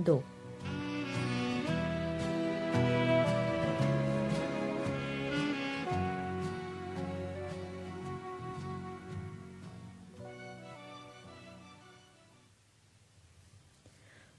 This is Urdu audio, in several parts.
2।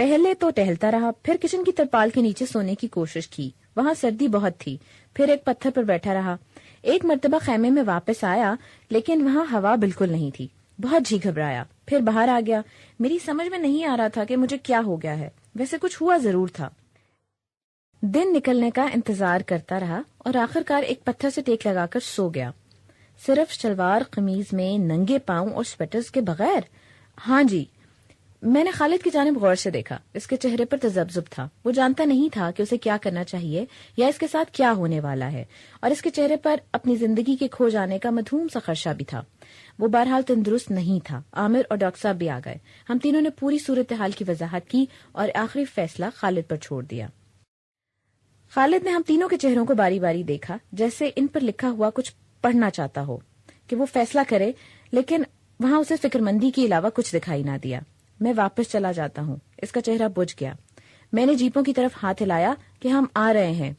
پہلے تو ٹہلتا رہا، پھر کچن کی ترپال کے نیچے سونے کی کوشش کی، وہاں سردی بہت تھی، پھر ایک پتھر پر بیٹھا رہا۔ ایک مرتبہ خیمے میں واپس آیا لیکن وہاں ہوا بالکل نہیں تھی، بہت جی گھبرایا، پھر باہر آ گیا۔ میری سمجھ میں نہیں آ رہا تھا کہ مجھے کیا ہو گیا ہے، ویسے کچھ ہوا ضرور تھا۔ دن نکلنے کا انتظار کرتا رہا اور آخر کار ایک پتھر سے ٹیک لگا کر سو گیا، صرف شلوار قمیض میں، ننگے پاؤں اور سویٹرز کے بغیر۔ ہاں جی، میں نے خالد کی جانب غور سے دیکھا، اس کے چہرے پر تذبذب تھا، وہ جانتا نہیں تھا کہ اسے کیا کرنا چاہیے یا اس کے ساتھ کیا ہونے والا ہے، اور اس کے چہرے پر اپنی زندگی کے کھو جانے کا مدھوم سا خدشہ بھی تھا۔ وہ بہرحال تندرست نہیں تھا۔ عامر اور ڈاکٹر صاحب بھی آ گئے، ہم تینوں نے پوری صورتحال کی وضاحت کی اور آخری فیصلہ خالد پر چھوڑ دیا۔ خالد نے ہم تینوں کے چہروں کو باری باری دیکھا، جیسے ان پر لکھا ہوا کچھ پڑھنا چاہتا ہو کہ وہ فیصلہ کرے، لیکن وہاں اسے فکر مندی کے علاوہ کچھ دکھائی نہ دیا۔ میں واپس چلا جاتا ہوں، اس کا چہرہ بجھ گیا۔ میں نے جیپوں کی طرف ہاتھ ہلایا کہ ہم آ رہے ہیں۔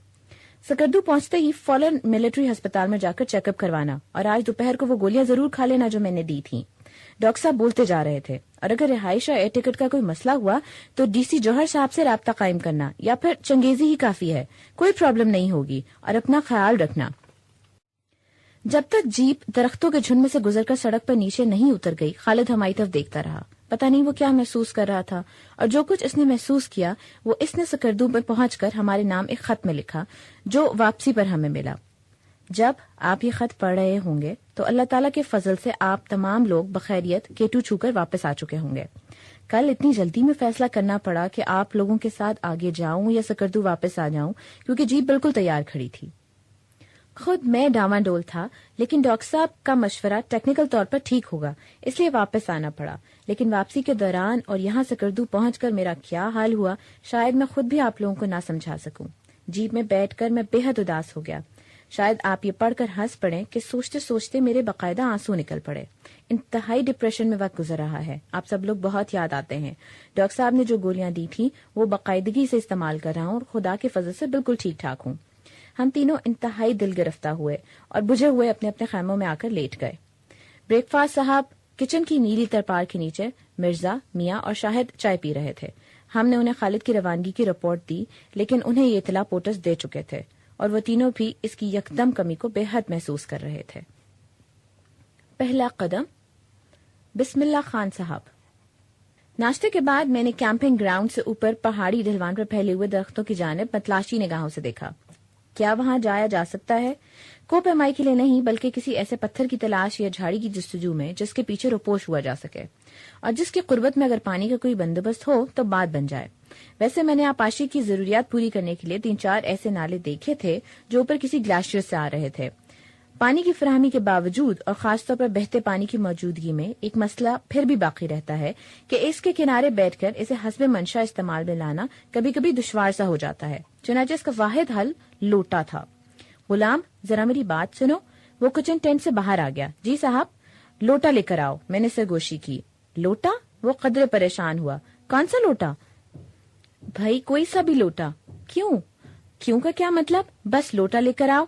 سکردو پہنچتے ہی فوراً ملٹری ہسپتال میں جا کر چیک اپ کروانا، اور آج دوپہر کو وہ گولیاں ضرور کھا لینا جو میں نے دی تھیں۔ ڈاکٹر صاحب بولتے جا رہے تھے، اور اگر رہائش اور ایئر ٹکٹ کا کوئی مسئلہ ہوا تو ڈی سی جوہر صاحب سے رابطہ قائم کرنا، یا پھر چنگیزی ہی کافی ہے، کوئی پرابلم نہیں ہوگی، اور اپنا خیال رکھنا۔ جب تک جیپ درختوں کے جھنڈ میں سے گزر کر سڑک پر نیچے نہیں اتر گئی، خالد ہماری طرف دیکھتا رہا۔ پتہ نہیں وہ کیا محسوس کر رہا تھا، اور جو کچھ اس نے محسوس کیا وہ اس نے سکردو میں پہنچ کر ہمارے نام ایک خط میں لکھا جو واپسی پر ہمیں ملا۔ جب آپ یہ خط پڑھ رہے ہوں گے تو اللہ تعالیٰ کے فضل سے آپ تمام لوگ بخیریت کیٹو چھو کر واپس آ چکے ہوں گے۔ کل اتنی جلدی میں فیصلہ کرنا پڑا کہ آپ لوگوں کے ساتھ آگے جاؤں یا سکردو واپس آ جاؤں، کیونکہ جیپ بالکل تیار کھڑی تھی۔ خود میں ڈاواں ڈول تھا، لیکن ڈاکٹر صاحب کا مشورہ ٹیکنیکل طور پر ٹھیک ہوگا، اس لیے واپس آنا پڑا۔ لیکن واپسی کے دوران اور یہاں سکردو پہنچ کر میرا کیا حال ہوا شاید میں خود بھی آپ لوگوں کو نہ سمجھا سکوں۔ جیپ میں بیٹھ کر میں بے حد اداس ہو گیا۔ شاید آپ یہ پڑھ کر ہنس پڑیں کہ سوچتے سوچتے میرے باقاعدہ آنسو نکل پڑے۔ انتہائی ڈپریشن میں وقت گزر رہا ہے، آپ سب لوگ بہت یاد آتے ہیں۔ ڈاکٹر صاحب نے جو گولیاں دی تھیں وہ باقاعدگی سے استعمال کر رہا ہوں اور خدا کے فضل سے بالکل ٹھیک ٹھاک ہوں۔ ہم تینوں انتہائی دل گرفتہ ہوئے اور بجھے ہوئے اپنے اپنے خیموں میں آ کر لیٹ گئے۔ بریک فاسٹ صاحب کچن کی نیلی ترپال کے نیچے مرزا، میاں اور شاہد چائے پی رہے تھے۔ ہم نے انہیں خالد کی روانگی کی رپورٹ دی، لیکن انہیں یہ اطلاع پوٹس دے چکے تھے، اور وہ تینوں بھی اس کی یکدم کمی کو بے حد محسوس کر رہے تھے۔ پہلا قدم، بسم اللہ خان صاحب۔ ناشتے کے بعد میں نے کیمپنگ گراؤنڈ سے اوپر پہاڑی ڈھلوان پر پھیلے ہوئے درختوں کی جانب متلاشی نگاہوں سے دیکھا۔ کیا وہاں جایا جا سکتا ہے؟ کو پیمائی کے لیے نہیں، بلکہ کسی ایسے پتھر کی تلاش یا جھاڑی کی جستجو میں جس کے پیچھے روپوش ہوا جا سکے، اور جس کی قربت میں اگر پانی کا کوئی بندوبست ہو تو بات بن جائے۔ ویسے میں نے آپاشی کی ضروریات پوری کرنے کے لیے 3-4 ایسے نالے دیکھے تھے جو اوپر کسی گلیشیئر سے آ رہے تھے۔ پانی کی فراہمی کے باوجود اور خاص طور پر بہتے پانی کی موجودگی میں ایک مسئلہ پھر بھی باقی رہتا ہے کہ اس کے کنارے بیٹھ کر اسے حسب منشا استعمال میں لانا کبھی کبھی دشوار سا ہو جاتا ہے۔ چنانچہ اس کا واحد حل لوٹا تھا۔ غلام، ذرا میری بات سنو۔ وہ کچن ٹینٹ سے باہر آ گیا۔ جی صاحب، لوٹا لے کر آؤ۔ میں نے سرگوشی کی۔ لوٹا؟ وہ قدرے پریشان ہوا۔ کون سا لوٹا؟ بھائی کوئی سا بھی لوٹا۔ کیوں کا کیا مطلب؟ بس لوٹا لے کر آؤ۔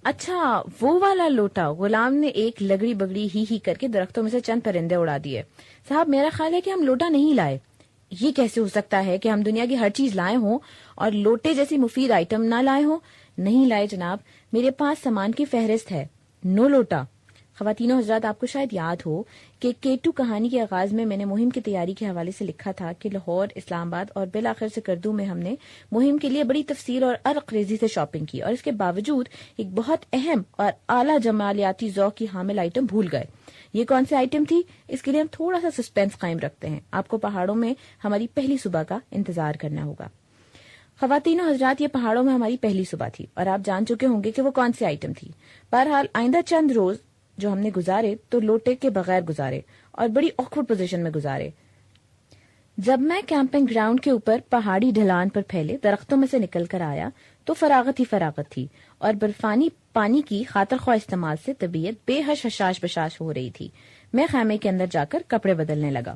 اچھا، وہ والا لوٹا۔ غلام نے ایک لگڑی بگڑی ہی کر کے درختوں میں سے چند پرندے اڑا دیے۔ صاحب، میرا خیال ہے کہ ہم لوٹا نہیں لائے۔ یہ کیسے ہو سکتا ہے کہ ہم دنیا کی ہر چیز لائے ہوں اور لوٹے جیسی مفید آئٹم نہ لائے ہوں؟ نہیں لائے جناب، میرے پاس سامان کی فہرست ہے۔ نو لوٹا۔ خواتین و حضرات، آپ کو شاید یاد ہو کہ کیٹو کہانی کے آغاز میں نے مہم کی تیاری کے حوالے سے لکھا تھا کہ لاہور، اسلام آباد اور بالآخر سکردو میں ہم نے مہم کے لیے بڑی تفصیل اور عرق ریزی سے شاپنگ کی، اور اس کے باوجود ایک بہت اہم اور اعلیٰ جمالیاتی ذوق کی حامل آئٹم بھول گئے۔ یہ کون سی آئٹم تھی؟ اس کے لیے ہم تھوڑا سا سسپینس قائم رکھتے ہیں۔ آپ کو پہاڑوں میں ہماری پہلی صبح کا انتظار کرنا ہوگا۔ خواتین و حضرات، یہ پہاڑوں میں ہماری پہلی صبح تھی، اور آپ جان چکے ہوں گے کہ وہ کون سی آئٹم تھی۔ بہرحال آئندہ چند روز جو ہم نے گزارے تو لوٹے کے بغیر گزارے اور بڑی آکورڈ پوزیشن میں گزارے۔ جب میں کیمپنگ گراؤنڈ کے اوپر پہاڑی ڈھلان پر پھیلے درختوں میں سے نکل کر آیا تو فراغت ہی فراغت تھی، اور برفانی پانی کی خاطر خواہ استعمال سے طبیعت بے حش حشاش بشاش ہو رہی تھی۔ میں خیمے کے اندر جا کر کپڑے بدلنے لگا۔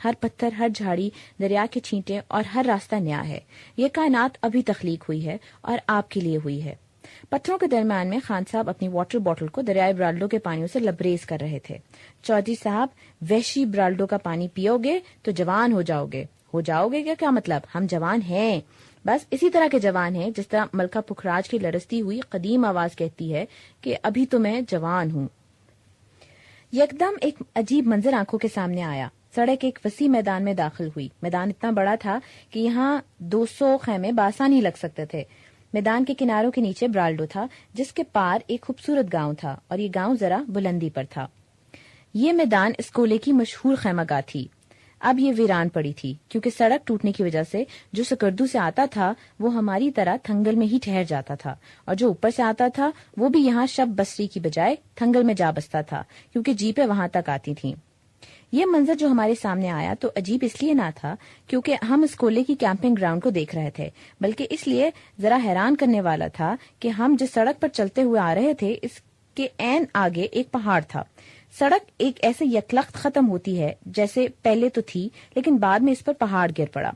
ہر پتھر، ہر جھاڑی، دریا کے چھینٹے اور ہر راستہ نیا ہے. یہ کائنات ابھی تخلیق ہوئی ہے اور آپ کے لیے ہوئی ہے. پتھروں کے درمیان میں خان صاحب اپنی واٹر بوٹل کو دریائے برالڈو کے پانیوں سے لبریز کر رہے تھے. چودھری صاحب، وحشی برالڈو کا پانی پیو گے تو جوان ہو جاؤ گے. ہو جاؤ گے کیا مطلب؟ ہم جوان ہیں، بس اسی طرح کے جوان ہیں جس طرح ملکہ پکھراج کی لرزتی ہوئی قدیم آواز کہتی ہے کہ ابھی تو میں جوان ہوں. یکدم ایک عجیب منظر آنکھوں کے سامنے آیا. سڑک ایک وسیع میدان میں داخل ہوئی. میدان اتنا بڑا تھا کہ یہاں 200 خیمے بآسانی لگ سکتے تھے. میدان کے کناروں کے نیچے برالڈو تھا جس کے پار ایک خوبصورت گاؤں تھا اور یہ گاؤں ذرا بلندی پر تھا. یہ میدان اسکولے کی مشہور خیمہ گاہ تھی. اب یہ ویران پڑی تھی کیونکہ سڑک ٹوٹنے کی وجہ سے جو سکردو سے آتا تھا وہ ہماری طرح تھنگل میں ہی ٹھہر جاتا تھا اور جو اوپر سے آتا تھا وہ بھی یہاں شب بسری کی بجائے تھنگل میں جا بستا تھا کیونکہ جیپیں وہاں تک آتی تھیں. یہ منظر جو ہمارے سامنے آیا تو عجیب اس لیے نہ تھا کیونکہ ہم اسکولے کی کیمپنگ گراؤنڈ کو دیکھ رہے تھے، بلکہ اس لیے ذرا حیران کرنے والا تھا کہ ہم جس سڑک پر چلتے ہوئے آ رہے تھے اس کے عین آگے ایک پہاڑ تھا. سڑک ایک ایسے یکلخت ختم ہوتی ہے جیسے پہلے تو تھی لیکن بعد میں اس پر پہاڑ گر پڑا.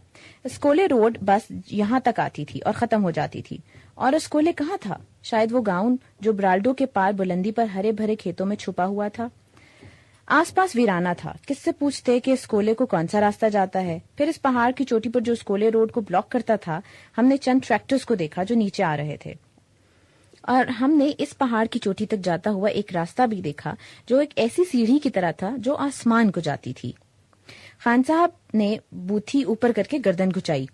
اسکولے روڈ بس یہاں تک آتی تھی اور ختم ہو جاتی تھی. اور اسکولے کہاں تھا؟ شاید وہ گاؤں جو برالڈو کے پار بلندی پر ہرے بھرے کھیتوں میں چھپا ہوا تھا. آس پاس ویرانہ تھا. کس سے پوچھتے کہ اسکولے کو کون سا راستہ جاتا ہے؟ پھر اس پہاڑ کی چوٹی پر جو اسکولے روڈ کو بلاک کرتا تھا ہم نے چند ٹریکٹرز کو دیکھا جو نیچے آ رہے تھے، اور ہم نے اس پہاڑ کی چوٹی تک جاتا ہوا ایک راستہ بھی دیکھا جو ایک ایسی سیڑھی کی طرح تھا جو آسمان کو جاتی تھی. خان صاحب نے بوتھی اوپر کر کے گردن گھچائی.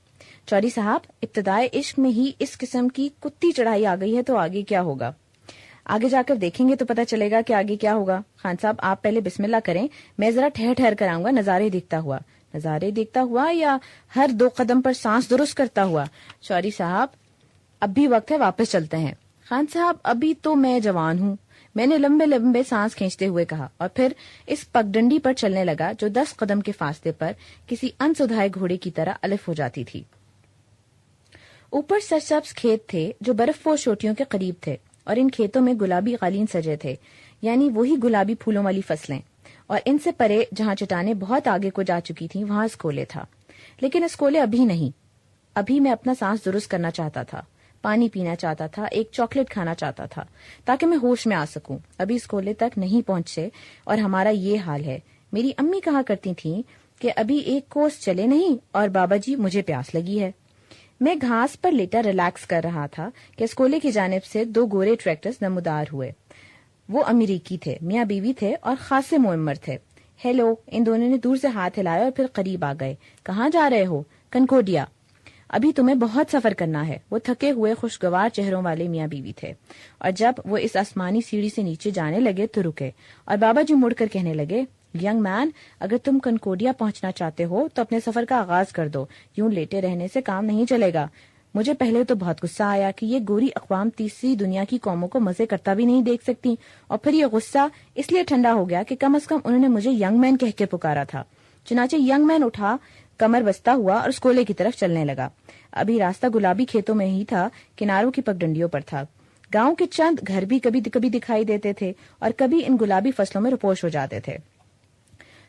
چودھری صاحب، ابتدائے عشق میں ہی اس قسم کی کتی چڑھائی آ گئی ہے تو آگے کیا ہوگا؟ آگے جا کر دیکھیں گے تو پتہ چلے گا کہ آگے کیا ہوگا. خان صاحب آپ پہلے بسم اللہ کریں، میں ذرا ٹھہر ٹھہر کر آؤں گا. نظارے دیکھتا ہوا. نظارے دیکھتا ہوا یا ہر 2 قدم پر سانس درست کرتا ہوا؟ چودھری صاحب اب بھی وقت ہے، واپس چلتے ہیں. خان صاحب ابھی تو میں جوان ہوں، میں نے لمبے لمبے سانس کھینچتے ہوئے کہا اور پھر اس پگڈنڈی پر چلنے لگا جو 10 قدم کے فاصلے پر کسی انسدھائے گھوڑے کی طرح الف ہو جاتی تھی. اوپر سرسبز کھیت تھے جو برف پوش چوٹیوں کے قریب تھے اور ان کھیتوں میں گلابی قالین سجے تھے، یعنی وہی گلابی پھولوں والی فصلیں. اور ان سے پرے جہاں چٹانیں بہت آگے کو جا چکی تھیں وہاں اسکولے تھا. لیکن اسکولے ابھی نہیں. ابھی میں اپنا سانس درست کرنا چاہتا تھا، پانی پینا چاہتا تھا، ایک چاکلیٹ کھانا چاہتا تھا تاکہ میں ہوش میں آ سکوں. ابھی اسکولے تک نہیں پہنچے اور ہمارا یہ حال ہے. میری امی کہا کرتی تھیں کہ ابھی 1 کوس چلے نہیں اور بابا جی مجھے پیاس لگی ہے. میں گھاس پر لیٹا ریلیکس کر رہا تھا کہ اسکولے کی جانب سے 2 گورے ٹریکٹرز نمودار ہوئے. وہ امریکی تھے، میاں بیوی تھے اور خاصے معمر تھے. ہیلو، ان دونوں نے دور سے ہاتھ ہلایا اور پھر قریب آ گئے. کہاں جا رہے ہو؟ کنکوڈیا. ابھی تمہیں بہت سفر کرنا ہے. وہ تھکے ہوئے خوشگوار چہروں والے میاں بیوی تھے اور جب وہ اس آسمانی سیڑھی سے نیچے جانے لگے تو رکے اور بابا جی مڑ کر کہنے لگے، ینگ مین، اگر تم کنکوڈیا پہنچنا چاہتے ہو تو اپنے سفر کا آغاز کر دو. یوں لیٹے رہنے سے کام نہیں چلے گا. مجھے پہلے تو بہت غصہ آیا کہ یہ گوری اقوام تیسری دنیا کی قوموں کو مزے کرتا بھی نہیں دیکھ سکتی، اور پھر یہ غصہ اس لیے ٹھنڈا ہو گیا کہ کم از کم انہوں نے مجھے ینگ مین کہہ کے پکارا تھا. چنانچہ ینگ مین اٹھا، کمر بستہ ہوا اور اسکولے کی طرف چلنے لگا. ابھی راستہ گلابی کھیتوں میں ہی تھا، کناروں کی پگڈنڈیوں پر تھا. گاؤں کے چند گھر بھی کبھی کبھی دکھائی دیتے تھے اور کبھی ان گلابی فصلوں میں روپوش ہو جاتے تھے.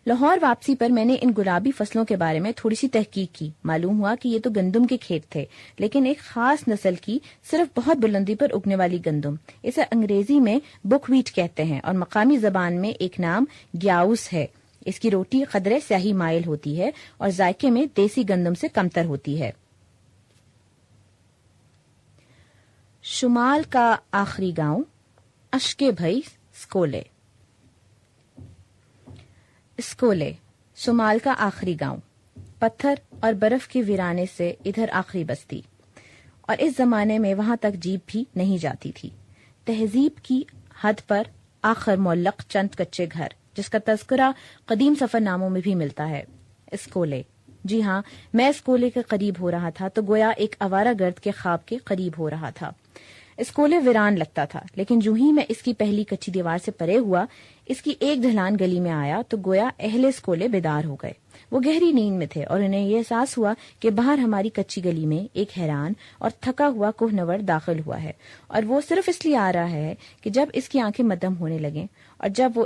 لاہور واپسی پر میں نے ان گلابی فصلوں کے بارے میں تھوڑی سی تحقیق کی. معلوم ہوا کہ یہ تو گندم کے کھیت تھے، لیکن ایک خاص نسل کی، صرف بہت بلندی پر اگنے والی گندم. اسے انگریزی میں بک ویٹ کہتے ہیں اور مقامی زبان میں ایک نام گیاؤس ہے. اس کی روٹی قدرے سیاہی مائل ہوتی ہے اور ذائقے میں دیسی گندم سے کمتر ہوتی ہے. شمال کا آخری گاؤں، اشکے بھئی اسکولے. اسکولے، شمال کا آخری گاؤں. پتھر اور برف کے ویرانے سے ادھر آخری بستی، اور اس زمانے میں وہاں تک جیپ بھی نہیں جاتی تھی. تہذیب کی حد پر آخر معلق چند کچے گھر جس کا تذکرہ قدیم سفر ناموں میں بھی ملتا ہے. اسکولے، جی ہاں، میں اسکولے کے قریب ہو رہا تھا تو گویا ایک آوارہ گرد کے خواب کے قریب ہو رہا تھا. اسکولے ویران لگتا تھا، لیکن جو ہی میں اس کی پہلی کچی دیوار سے پرے ہوا، اس کی ایک ڈھلان گلی میں آیا تو گویا اہل اسکولے بیدار ہو گئے. وہ گہری نیند میں تھے اور انہیں یہ احساس ہوا کہ باہر ہماری کچی گلی میں ایک حیران اور تھکا ہوا کوہ نور داخل ہوا ہے، اور وہ صرف اس لیے آ رہا ہے کہ جب اس کی آنکھیں مدھم ہونے لگیں اور جب وہ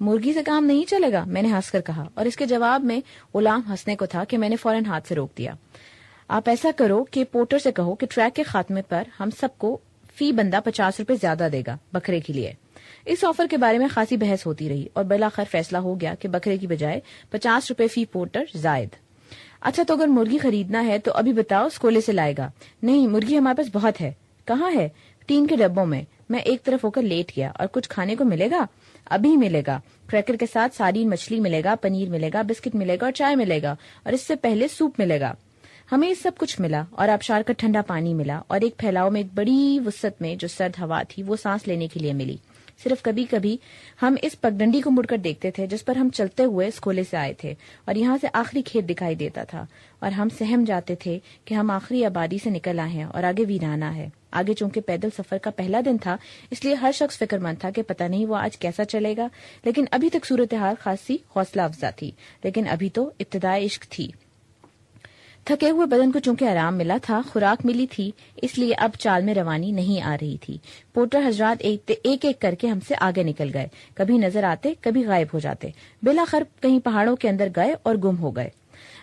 مرغی سے کام نہیں چلے گا، میں نے ہنس کر کہا، اور اس کے جواب میں غلام ہنسنے کو تھا کہ میں نے فوراً ہاتھ سے روک دیا۔ آپ ایسا کرو کہ پورٹر سے کہو کہ ٹریک کے خاتمے پر ہم سب کو فی بندہ 50 روپے زیادہ دے گا بکرے کے لیے۔ اس آفر کے بارے میں خاصی بحث ہوتی رہی اور بلاخر فیصلہ ہو گیا کہ بکرے کی بجائے 50 روپے فی پورٹر زائد۔ اچھا تو اگر مرغی خریدنا ہے تو ابھی بتاؤ، اسکولے سے لائے گا؟ نہیں، مرغی ہمارے پاس بہت ہے۔ کہاں ہے؟ ٹین کے ڈبوں میں۔ میں ایک طرف ہو کر لیٹ گیا۔ اور کچھ کھانے کو ملے گا؟ ابھی ملے گا، کریکر کے ساتھ سارڈین مچھلی ملے گا، پنیر ملے گا، بسکٹ ملے گا اور چائے ملے گا، اور اس سے پہلے سوپ ملے گا۔ ہمیں سب کچھ ملا اور آبشار کا ٹھنڈا پانی ملا، اور ایک پھیلاؤ میں ایک بڑی وسعت میں جو سرد ہوا تھی وہ سانس لینے کے لیے ملی۔ صرف کبھی کبھی ہم اس پگڈنڈی کو مڑ کر دیکھتے تھے جس پر ہم چلتے ہوئے اسکولے سے آئے تھے، اور یہاں سے آخری کھیت دکھائی دیتا تھا، اور ہم سہم جاتے تھے کہ ہم آخری آبادی سے نکل آئے ہیں اور آگے ویرانہ ہے۔ آگے چونکہ پیدل سفر کا پہلا دن تھا، اس لیے ہر شخص فکر مند تھا کہ پتہ نہیں وہ آج کیسا چلے گا، لیکن ابھی تک صورتحال خاصی حوصلہ افزا تھی، لیکن ابھی تو ابتدائے عشق تھی۔ تھکے ہوئے بدن کو چونکہ آرام ملا تھا، خوراک ملی تھی، اس لیے اب چال میں روانی نہیں آ رہی تھی۔ پورٹر حضرات ایک ایک کر کے ہم سے آگے نکل گئے، کبھی نظر آتے کبھی غائب ہو جاتے، بالآخر کہیں پہاڑوں کے اندر گئے اور گم ہو گئے۔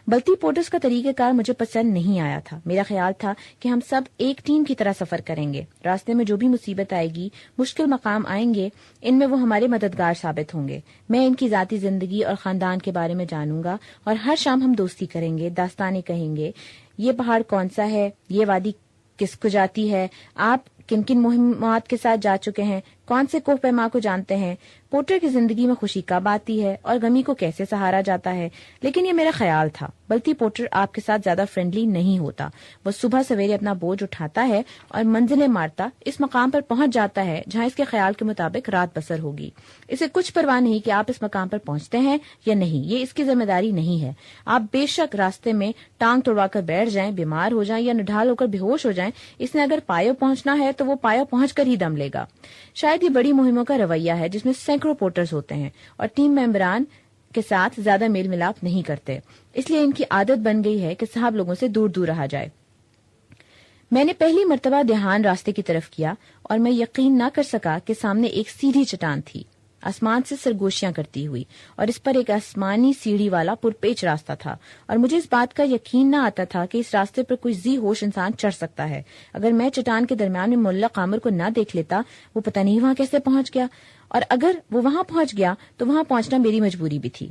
بلتی پورٹرز کا طریقہ کار مجھے پسند نہیں آیا تھا۔ میرا خیال تھا کہ ہم سب ایک ٹیم کی طرح سفر کریں گے، راستے میں جو بھی مصیبت آئے گی، مشکل مقام آئیں گے، ان میں وہ ہمارے مددگار ثابت ہوں گے۔ میں ان کی ذاتی زندگی اور خاندان کے بارے میں جانوں گا، اور ہر شام ہم دوستی کریں گے، داستانیں کہیں گے، یہ پہاڑ کون سا ہے، یہ وادی کس کو جاتی ہے، آپ کن کن مہمات کے ساتھ جا چکے ہیں، کون سے کوہ پیما کو جانتے ہیں، پورٹر کی زندگی میں خوشی کب آتی ہے اور غمی کو کیسے سہارا جاتا ہے۔ لیکن یہ میرا خیال تھا، بلتی پورٹر آپ کے ساتھ زیادہ فرینڈلی نہیں ہوتا۔ وہ صبح سویرے اپنا بوجھ اٹھاتا ہے اور منزلیں مارتا اس مقام پر پہنچ جاتا ہے جہاں اس کے خیال کے مطابق رات بسر ہوگی۔ اسے کچھ پرواہ نہیں کہ آپ اس مقام پر پہنچتے ہیں یا نہیں، یہ اس کی ذمہ داری نہیں ہے۔ آپ بے شک راستے میں ٹانگ توڑوا کر بیٹھ جائیں، بیمار ہو جائیں یا نڈھال ہو کر بے ہوش ہو جائیں، اس نے اگر پایو پہنچنا ہے تو وہ پایو پہنچ کر ہی دم لے گا۔ شاید یہ بڑی مہموں کا رویہ ہے جس میں سینکڑوں پورٹرز ہوتے ہیں اور ٹیم ممبران کے ساتھ زیادہ میل ملاپ نہیں کرتے، اس لیے ان کی عادت بن گئی ہے کہ صاحب لوگوں سے دور دور رہا جائے۔ میں نے پہلی مرتبہ دھیان راستے کی طرف کیا اور میں یقین نہ کر سکا کہ سامنے ایک سیدھی چٹان تھی، آسمان سے سرگوشیاں کرتی ہوئی، اور اس پر ایک آسمانی سیڑھی والا پرپیچ راستہ تھا، اور مجھے اس بات کا یقین نہ آتا تھا کہ اس راستے پر کوئی ذی ہوش انسان چڑھ سکتا ہے۔ اگر میں چٹان کے درمیان میں معلق عامر کو نہ دیکھ لیتا، وہ پتہ نہیں وہاں کیسے پہنچ گیا، اور اگر وہ وہاں پہنچ گیا تو وہاں پہنچنا میری مجبوری بھی تھی۔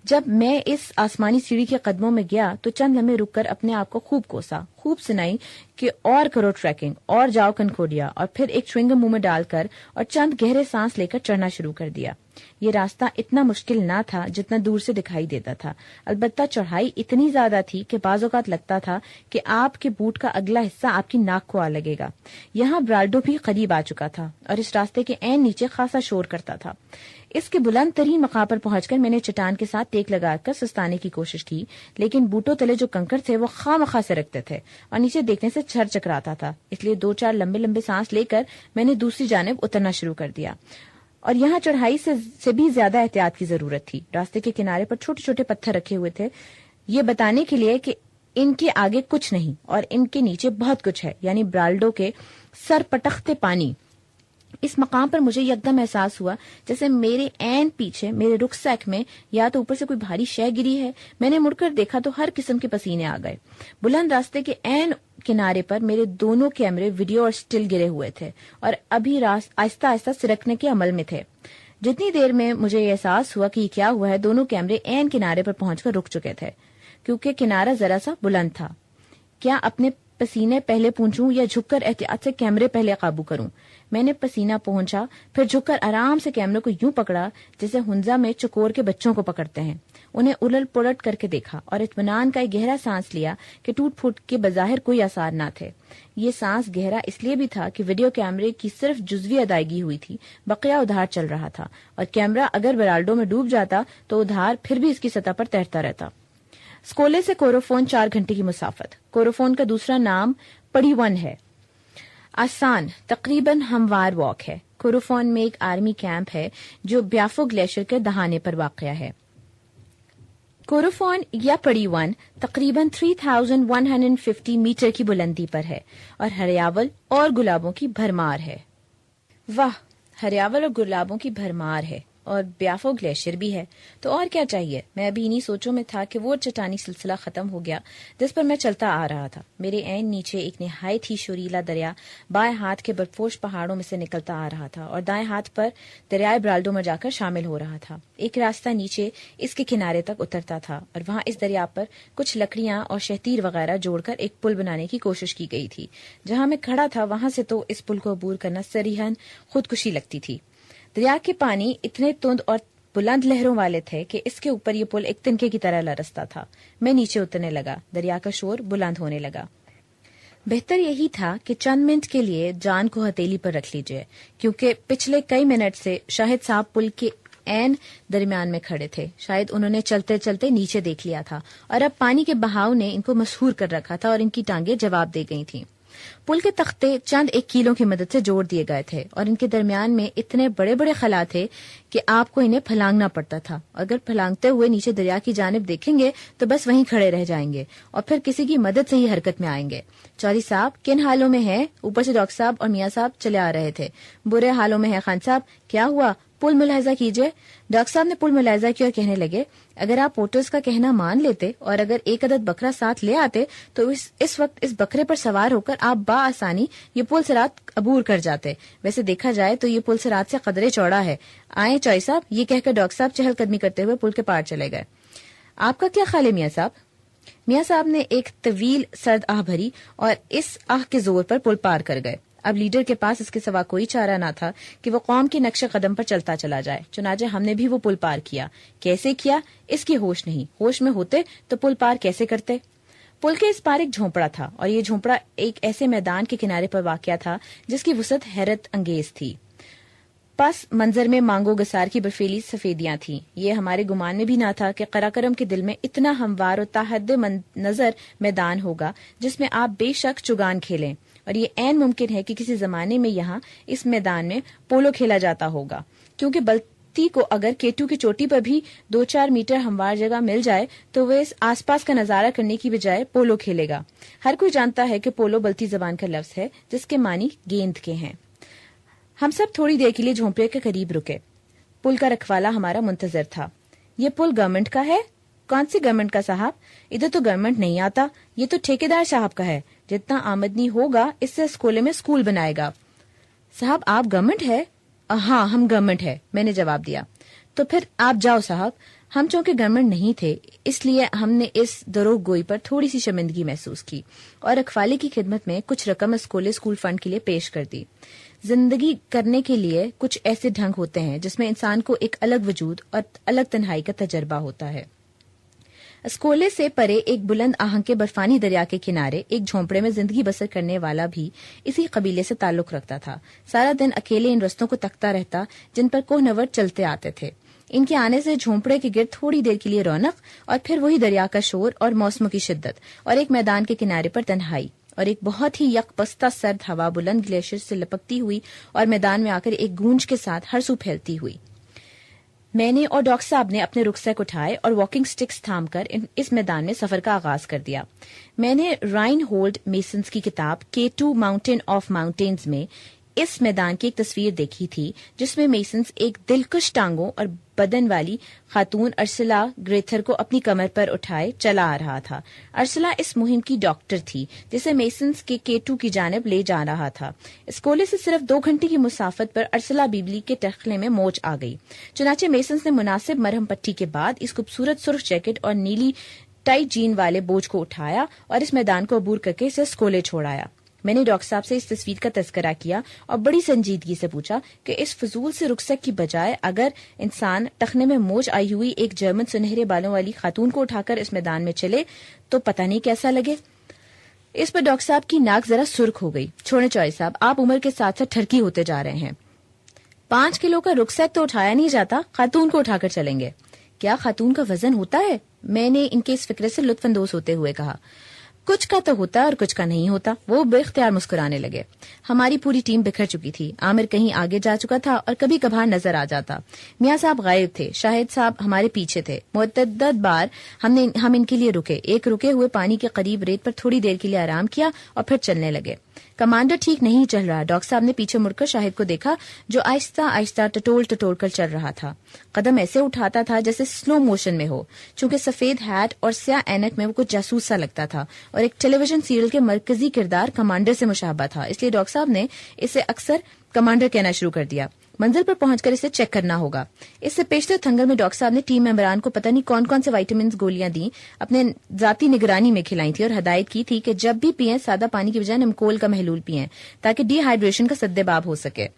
جب میں اس آسمانی سیڑھی کے قدموں میں گیا تو چند لمحے رک کر اپنے آپ کو خوب کوسا، خوب سنائی کہ اور کرو ٹریکنگ، اور جاؤ کنکوڈیا، اور پھر ایک چوئنگم منہ میں ڈال کر اور چند گہرے سانس لے کر چڑھنا شروع کر دیا۔ یہ راستہ اتنا مشکل نہ تھا جتنا دور سے دکھائی دیتا تھا، البتہ چڑھائی اتنی زیادہ تھی کہ بعض اوقات لگتا تھا کہ آپ کے بوٹ کا اگلا حصہ آپ کی ناک کو آ لگے گا۔ یہاں برالڈو بھی قریب آ چکا تھا اور اس راستے کے عین نیچے خاصا شور کرتا تھا۔ اس کے بلند ترین مقام پر پہنچ کر میں نے چٹان کے ساتھ ٹیک لگا کر سستانے کی کوشش کی، لیکن بوٹوں تلے جو کنکر تھے وہ خواہ مخواہ سے رکھتے تھے اور نیچے دیکھنے سے چھر چکراتا تھا، اس لیے 2-4 لمبے لمبے سانس لے کر میں نے دوسری جانب اترنا شروع کر دیا۔ اور یہاں چڑھائی سے بھی زیادہ احتیاط کی ضرورت تھی۔ راستے کے کنارے پر چھوٹے چھوٹے پتھر رکھے ہوئے تھے، یہ بتانے کے لیے کہ ان کے آگے کچھ نہیں اور ان کے نیچے بہت کچھ ہے، یعنی برالڈو کے سر پٹختے پانی۔ اس مقام پر مجھے یکدم احساس ہوا جیسے میرے عین پیچھے میرے رکسیک میں یا تو اوپر سے کوئی بھاری شے گری ہے۔ میں نے مڑ کر دیکھا تو ہر قسم کے پسینے آ گئے۔ بلند راستے کے عین کنارے پر میرے دونوں کیمرے ویڈیو اور سٹل گرے ہوئے تھے اور ابھی آہستہ آہستہ سرکنے کے عمل میں تھے۔ جتنی دیر میں مجھے یہ احساس ہوا کہ یہ کیا ہوا ہے، دونوں کیمرے عین کنارے پر پہنچ کر رک چکے تھے، کیونکہ کنارہ ذرا سا بلند تھا۔ کیا اپنے پسینے پہلے پونچھوں یا جھک کر احتیاط سے کیمرے پہلے قابو کروں؟ میں نے پسینہ پہنچا، پھر جھک کر آرام سے کیمرے کو یوں پکڑا جیسے ہنزا میں چکور کے بچوں کو پکڑتے ہیں، انہیں الٹ پلٹ کر کے دیکھا اور اطمینان کا ایک گہرا سانس لیا کہ ٹوٹ پھوٹ کے بظاہر کوئی آثار نہ تھے۔ یہ سانس گہرا اس لیے بھی تھا کہ ویڈیو کیمرے کی صرف جزوی ادائیگی ہوئی تھی، بقیہ ادھار چل رہا تھا، اور کیمرہ اگر برالڈو میں ڈوب جاتا تو ادھار پھر بھی اس کی سطح پر تیرتا رہتا۔ اسکولے سے کوروفون 4 گھنٹے کی مسافت۔ کوروفون کا دوسرا نام پڑی ون ہے، آسان تقریباً ہموار واک ہے۔ کوروفون میں ایک آرمی کیمپ ہے جو بیافو گلیشیر کے دہانے پر واقع ہے۔ کوروفون یا پڑی ون تقریباً 3150 میٹر کی بلندی پر ہے اور ہریاول اور گلابوں کی بھرمار ہے۔ واہ، ہریاول اور گلابوں کی بھرمار ہے اور بیافو گلیشیئر بھی ہے، تو اور کیا چاہیے۔ میں ابھی انہی سوچوں میں تھا کہ وہ چٹانی سلسلہ ختم ہو گیا جس پر میں چلتا آ رہا تھا۔ میرے عین نیچے ایک نہایت ہی شوریلا دریا بائیں ہاتھ کے برفوش پہاڑوں میں سے نکلتا آ رہا تھا اور دائیں ہاتھ پر دریائے برالڈو میں جا کر شامل ہو رہا تھا۔ ایک راستہ نیچے اس کے کنارے تک اترتا تھا اور وہاں اس دریا پر کچھ لکڑیاں اور شہتیر وغیرہ جوڑ کر ایک پل بنانے کی کوشش کی گئی تھی۔ جہاں میں کھڑا تھا وہاں سے تو اس پل کو عبور کرنا صریحاً خودکشی لگتی تھی۔ دریا کے پانی اتنے تند اور بلند لہروں والے تھے کہ اس کے اوپر یہ پل ایک تنکے کی طرح لرزتا تھا۔ میں نیچے اترنے لگا، دریا کا شور بلند ہونے لگا۔ بہتر یہی تھا کہ چند منٹ کے لیے جان کو ہتھیلی پر رکھ لیجیے، کیونکہ پچھلے کئی منٹ سے شاہد صاحب پل کے عین درمیان میں کھڑے تھے۔ شاید انہوں نے چلتے چلتے نیچے دیکھ لیا تھا اور اب پانی کے بہاؤ نے ان کو مسحور کر رکھا تھا اور ان کی ٹانگیں جواب دے گئی تھیں۔ پل کے تختے چند ایک کیلوں کی مدد سے جوڑ دیے گئے تھے اور ان کے درمیان میں اتنے بڑے بڑے خلا تھے کہ آپ کو انہیں پھلانگنا پڑتا تھا۔ اگر پھلانگتے ہوئے نیچے دریا کی جانب دیکھیں گے تو بس وہیں کھڑے رہ جائیں گے اور پھر کسی کی مدد سے ہی حرکت میں آئیں گے۔ چودھری صاحب کن حالوں میں ہیں؟ اوپر سے ڈاکٹر صاحب اور میاں صاحب چلے آ رہے تھے۔ برے حالوں میں ہے خان صاحب، کیا ہوا؟ پل ملاحظہ کیجئے۔ ڈاکٹر صاحب نے پل ملاحظہ کیا اور کہنے لگے، اگر آپ پورٹرز کا کہنا مان لیتے اور اگر ایک عدد بکرا ساتھ لے آتے تو اس وقت اس بکرے پر سوار ہو کر آپ بآسانی یہ پل صراط عبور کر جاتے۔ ویسے دیکھا جائے تو یہ پل صراط سے قدرے چوڑا ہے۔ آئیں چوئی صاحب، یہ کہہ کر ڈاکٹر صاحب چہل قدمی کرتے ہوئے پل کے پار چلے گئے۔ آپ کا کیا خیال ہے میاں صاحب؟ میاں صاحب نے ایک طویل سرد آہ بھری اور اس آہ کے زور پر پل پار کر گئے۔ اب لیڈر کے پاس اس کے سوا کوئی چارہ نہ تھا کہ وہ قوم کے نقش قدم پر چلتا چلا جائے۔ چنانچہ ہم نے بھی وہ پل پار کیا۔ کیسے کیا اس کی ہوش نہیں، ہوش میں ہوتے تو پل پار کیسے کرتے؟ پل کے اس پار ایک جھونپڑا تھا اور یہ جھونپڑا ایک ایسے میدان کے کنارے پر واقع تھا جس کی وسعت حیرت انگیز تھی۔ پس منظر میں مانگو گسار کی برفیلی سفیدیاں تھیں۔ یہ ہمارے گمان میں بھی نہ تھا کہ قراقرم کے دل میں اتنا ہموار اور تاحد نظر میدان ہوگا جس میں آپ بے شک چگان کھیلیں، اور یہ عین ممکن ہے کہ کسی زمانے میں یہاں اس میدان میں پولو کھیلا جاتا ہوگا، کیونکہ بلتی کو اگر کیٹو کی چوٹی پر بھی 2-4 میٹر ہموار جگہ مل جائے تو وہ اس آس پاس کا نظارہ کرنے کی بجائے پولو کھیلے گا۔ ہر کوئی جانتا ہے کہ پولو بلتی زبان کا لفظ ہے جس کے معنی گیند کے ہیں۔ ہم سب تھوڑی دیر کے لیے جھونپڑے کے قریب رکے۔ پل کا رکھوالا ہمارا منتظر تھا۔ یہ پل گورنمنٹ کا ہے؟ کون سی گورنمنٹ کا صاحب؟ ادھر تو گورنمنٹ نہیں آتا، یہ تو ٹھیکیدار صاحب کا ہے۔ جتنا آمدنی ہوگا اس سے اسکولے میں اسکول بنائے گا۔ صاحب آپ گورنمنٹ ہے؟ ہاں ہم گورنمنٹ ہے، میں نے جواب دیا۔ تو پھر آپ جاؤ صاحب۔ ہم چونکہ گورنمنٹ نہیں تھے اس لیے ہم نے اس دروغ گوئی پر تھوڑی سی شرمندگی محسوس کی اور رکھوالے کی خدمت میں کچھ رقم اسکول فنڈ کے لیے پیش کر دی۔ زندگی کرنے کے لیے کچھ ایسے ڈھنگ ہوتے ہیں جس میں انسان کو ایک الگ وجود اور الگ تنہائی کا تجربہ ہوتا ہے۔ اسکولے سے پرے ایک بلند آہنگ کے برفانی دریا کے کنارے ایک جھونپڑے میں زندگی بسر کرنے والا بھی اسی قبیلے سے تعلق رکھتا تھا۔ سارا دن اکیلے ان رستوں کو تکتا رہتا جن پر کوہ نورد چلتے آتے تھے۔ ان کے آنے سے جھونپڑے کے گرد تھوڑی دیر کے لیے رونق اور پھر وہی دریا کا شور اور موسموں کی شدت اور ایک میدان کے کنارے پر تنہائی اور ایک بہت ہی یک پستہ سرد ہوا بلند گلیشیئر سے لپکتی ہوئی اور میدان میں آ کر ایک گونج کے ساتھ ہر سو پھیلتی ہوئی۔ میں نے اور ڈاکٹر صاحب نے اپنے رکسیک اٹھائے اور واکنگ سٹکس تھام کر اس میدان میں سفر کا آغاز کر دیا۔ میں نے رائن ہولڈ میسنز کی کتاب K2 ماؤنٹین آف ماؤنٹینز میں اس میدان کی ایک تصویر دیکھی تھی جس میں میسنز ایک دلکش ٹانگوں اور بدن والی خاتون ارسلا گریتھر کو اپنی کمر پر اٹھائے چلا آ رہا تھا۔ ارسلا اس مہم کی ڈاکٹر تھی جسے میسنز کے K2 کی جانب لے جا رہا تھا۔ اسکولے سے صرف 2 گھنٹے کی مسافت پر ارسلا بیبلی کے ٹخلے میں موچ آ گئی۔ چنانچہ میسنز نے مناسب مرہم پٹی کے بعد اس خوبصورت سرخ جیکٹ اور نیلی ٹائٹ جین والے بوجھ کو اٹھایا اور اس میدان کو عبور کر کے اسے اسکولے چھوڑایا۔ میں نے ڈاکٹر صاحب سے اس تصویر کا تذکرہ کیا اور بڑی سنجیدگی سے پوچھا کہ اس فضول سے رکسک کی بجائے اگر انسان ٹخنے میں موج آئی ہوئی ایک جرمن سنہرے بالوں والی خاتون کو اٹھا کر اس میدان میں چلے تو پتہ نہیں کیسا لگے۔ اس پر ڈاکٹر صاحب کی ناک ذرا سرخ ہو گئی۔ چھوڑے چوئی صاحب، آپ عمر کے ساتھ ساتھ ٹھرکی ہوتے جا رہے ہیں۔ 5 کلو کا رکسک تو اٹھایا نہیں جاتا، خاتون کو اٹھا کر چلیں گے۔ کیا خاتون کا وزن ہوتا ہے؟ میں نے ان کے اس فکر سے لطف اندوز ہوتے ہوئے کہا۔ کچھ کا تو ہوتا اور کچھ کا نہیں ہوتا۔ وہ بے اختیار مسکرانے لگے۔ ہماری پوری ٹیم بکھر چکی تھی۔ عامر کہیں آگے جا چکا تھا اور کبھی کبھار نظر آ جاتا۔ میاں صاحب غائب تھے، شاہد صاحب ہمارے پیچھے تھے۔ متعدد بار ہم ان کے لیے رکے، ایک رکے ہوئے پانی کے قریب ریت پر تھوڑی دیر کے لیے آرام کیا اور پھر چلنے لگے۔ کمانڈر ٹھیک نہیں چل رہا. ڈاکٹر صاحب نے پیچھے مڑ کر شاہد کو دیکھا جو آہستہ آہستہ ٹٹول کر چل رہا تھا. قدم ایسے اٹھاتا تھا جیسے سلو موشن میں ہو. چونکہ سفید ہیٹ اور سیاہ اینک میں وہ کچھ جاسوس سا لگتا تھا اور ایک ٹیلی ویژن سیریل کے مرکزی کردار کمانڈر سے مشابہ تھا, اس لیے ڈاکٹر صاحب نے اسے اکثر کمانڈر کہنا شروع کر دیا. منزل پر پہنچ کر اسے چیک کرنا ہوگا. اس سے پیشتر تھنگل میں ڈاکٹر صاحب نے ٹیم ممبران کو پتہ نہیں کون کون سے وائٹامنز گولیاں دیں, اپنے ذاتی نگرانی میں کھلائی تھی اور ہدایت کی تھی کہ جب بھی پئیں سادہ پانی کی بجائے نمکول کا محلول پئیں تاکہ ڈی ہائیڈریشن کا سدباب ہو سکے.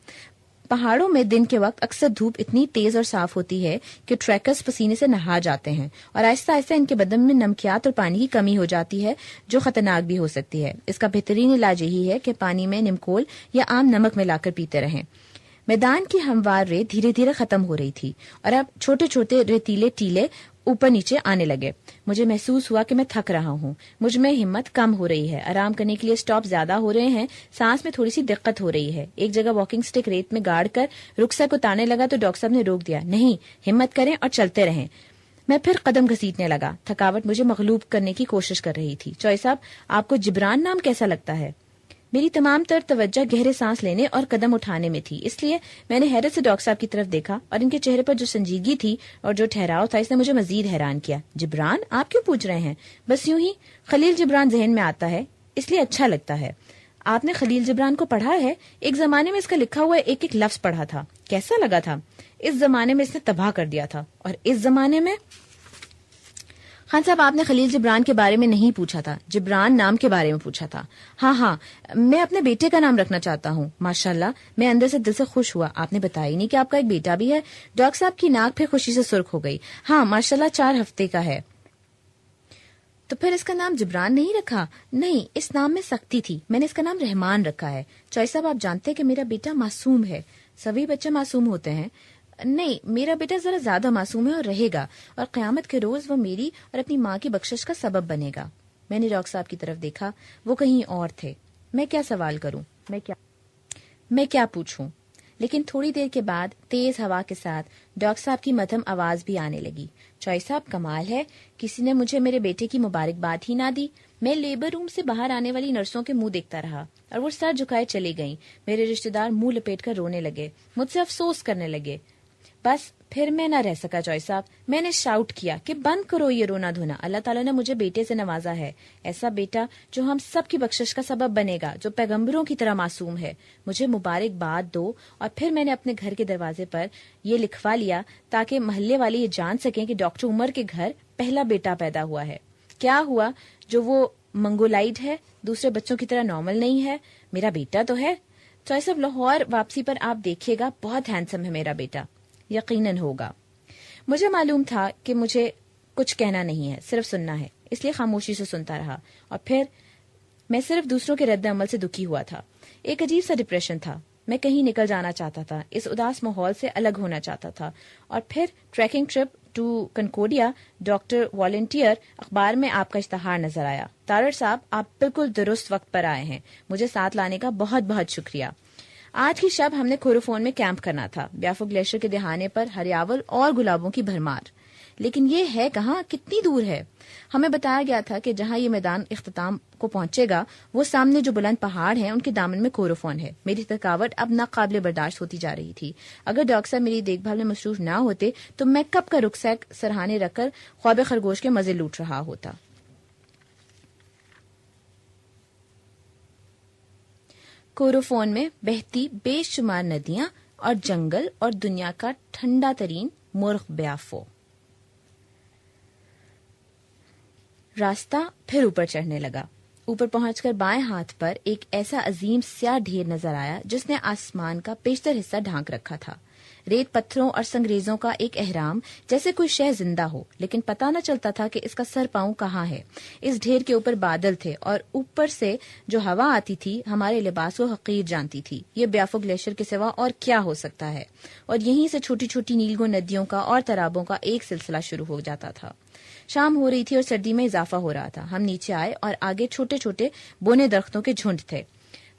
پہاڑوں میں دن کے وقت اکثر دھوپ اتنی تیز اور صاف ہوتی ہے کہ ٹریکرز پسینے سے نہا جاتے ہیں اور آہستہ آہستہ ان کے بدن میں نمکیات اور پانی کی کمی ہو جاتی ہے جو خطرناک بھی ہو سکتی ہے. اس کا بہترین علاج یہی ہے کہ پانی میں نمکول یا عام نمک ملا کر پیتے رہیں. میدان کی ہموار ریت دھیرے دھیرے ختم ہو رہی تھی اور اب چھوٹے چھوٹے ریتیلے ٹیلے اوپر نیچے آنے لگے. مجھے محسوس ہوا کہ میں تھک رہا ہوں. مجھ میں ہمت کم ہو رہی ہے. آرام کرنے کے لیے سٹاپ زیادہ ہو رہے ہیں. سانس میں تھوڑی سی دقت ہو رہی ہے. ایک جگہ واکنگ سٹک ریت میں گاڑ کر رخسار کو تانے لگا تو ڈاکٹر صاحب نے روک دیا. نہیں, ہمت کریں اور چلتے رہیں. میں پھر قدم گھسیٹنے لگا. تھکاوٹ مجھے مغلوب کرنے کی کوشش کر رہی تھی. چوئی صاحب, آپ کو جبران نام کیسا لگتا ہے؟ میری تمام تر توجہ گہرے سانس لینے اور قدم اٹھانے میں تھی, اس لیے میں نے حیرت سے ڈاکٹر صاحب کی طرف دیکھا اور ان کے چہرے پر جو سنجیدگی تھی اور جو ٹھہراؤ تھا اس نے مجھے مزید حیران کیا. جبران؟ آپ کیوں پوچھ رہے ہیں؟ بس یوں ہی خلیل جبران ذہن میں آتا ہے, اس لیے اچھا لگتا ہے. آپ نے خلیل جبران کو پڑھا ہے؟ ایک زمانے میں اس کا لکھا ہوا ایک ایک لفظ پڑھا تھا. کیسا لگا تھا؟ اس زمانے میں اس نے تباہ کر دیا تھا. اور اس زمانے میں؟ خان صاحب, آپ نے خلیل جبران کے بارے میں نہیں پوچھا تھا, جبران نام کے بارے میں پوچھا تھا. ہاں, میں اپنے بیٹے کا نام رکھنا چاہتا ہوں. ماشاءاللہ, میں اندر سے دل سے خوش ہوا. آپ نے بتایا ہی نہیں کہ آپ کا ایک بیٹا بھی ہے. ڈاکٹر صاحب کی ناک پھر خوشی سے سرخ ہو گئی. ہاں ماشاءاللہ, 4 ہفتے کا ہے. تو پھر اس کا نام جبران نہیں رکھا؟ نہیں, اس نام میں سختی تھی. میں نے اس کا نام رحمان رکھا ہے. چوئی صاحب, آپ جانتے ہیں کہ میرا بیٹا معصوم ہے. سبھی بچے معصوم ہوتے ہیں. نہیں, میرا بیٹا ذرا زیادہ معصوم ہے اور رہے گا, اور قیامت کے روز وہ میری اور اپنی ماں کی بخشش کا سبب بنے گا. میں نے ڈاکٹر صاحب کی طرف دیکھا. وہ کہیں اور تھے. میں کیا سوال کروں, میں کیا پوچھوں؟ لیکن تھوڑی دیر کے بعد تیز ہوا کے ساتھ ڈاکٹر صاحب کی مدھم آواز بھی آنے لگی. چوئی صاحب, کمال ہے, کسی نے مجھے میرے بیٹے کی مبارکباد ہی نہ دی. میں لیبر روم سے باہر آنے والی نرسوں کے منہ دیکھتا رہا اور وہ سر جھکائے چلی گئیں. میرے رشتے دار منہ لپیٹ کر رونے لگے, مجھ سے افسوس کرنے لگے. بس پھر میں نہ رہ سکا. چوئی صاحب, میں نے شاؤٹ کیا کہ بند کرو یہ رونا دھونا. اللہ تعالیٰ نے مجھے بیٹے سے نوازا ہے, ایسا بیٹا جو ہم سب کی بخشش کا سبب بنے گا, جو پیغمبروں کی طرح معصوم ہے. مجھے مبارکباد دو. اور پھر میں نے اپنے گھر کے دروازے پر یہ لکھوا لیا تاکہ محلے والے یہ جان سکیں کہ ڈاکٹر عمر کے گھر پہلا بیٹا پیدا ہوا ہے. کیا ہوا جو وہ منگولائڈ ہے, دوسرے بچوں کی طرح نارمل نہیں ہے؟ میرا بیٹا تو ہے. چوئی صاحب, لاہور واپسی پر آپ دیکھیے گا, بہت ہینڈسم ہے میرا بیٹا. یقیناً ہوگا. مجھے معلوم تھا کہ مجھے کچھ کہنا نہیں ہے, صرف سننا ہے, اس لیے خاموشی سے سنتا رہا. اور پھر میں صرف دوسروں کے رد عمل سے دکھی ہوا تھا. ایک عجیب سا ڈپریشن تھا. میں کہیں نکل جانا چاہتا تھا, اس اداس ماحول سے الگ ہونا چاہتا تھا. اور پھر trekking trip to Concordia, doctor volunteer, اخبار میں آپ کا اشتہار نظر آیا. تارڑ صاحب, آپ بالکل درست وقت پر آئے ہیں. مجھے ساتھ لانے کا بہت بہت شکریہ. آج کی شب ہم نے کوروفون میں کیمپ کرنا تھا. بیافو گلیشیر کے دہانے پر ہریاول اور گلابوں کی بھرمار. لیکن یہ ہے کہاں, کتنی دور ہے؟ ہمیں بتایا گیا تھا کہ جہاں یہ میدان اختتام کو پہنچے گا وہ سامنے جو بلند پہاڑ ہیں ان کے دامن میں کوروفون ہے. میری تھکاوٹ اب ناقابل برداشت ہوتی جا رہی تھی. اگر ڈاکٹر صاحب میری دیکھ بھال میں مصروف نہ ہوتے تو میں کب کا رکسیک سرہانے رکھ کر خواب خرگوش کے مزے لوٹ رہا ہوتا. کوروفون میں بہتی بے شمار ندیاں اور جنگل اور دنیا کا ٹھنڈا ترین مرغ بیافو. راستہ پھر اوپر چڑھنے لگا. اوپر پہنچ کر بائیں ہاتھ پر ایک ایسا عظیم سیاہ ڈھیر نظر آیا جس نے آسمان کا بیشتر حصہ ڈھانک رکھا تھا. ریت پتھروں اور سنگریزوں کا ایک احرام, جیسے کوئی شے زندہ ہو, لیکن پتہ نہ چلتا تھا کہ اس کا سر پاؤں کہاں ہے. اس ڈھیر کے اوپر بادل تھے اور اوپر سے جو ہوا آتی تھی ہمارے لباس کو حقیر جانتی تھی. یہ بیافو گلیشیر کے سوا اور کیا ہو سکتا ہے؟ اور یہیں سے چھوٹی چھوٹی نیلگوں ندیوں کا اور تالابوں کا ایک سلسلہ شروع ہو جاتا تھا. شام ہو رہی تھی اور سردی میں اضافہ ہو رہا تھا. ہم نیچے آئے اور آگے چھوٹے چھوٹے بونے درختوں کے جھنڈ تھے.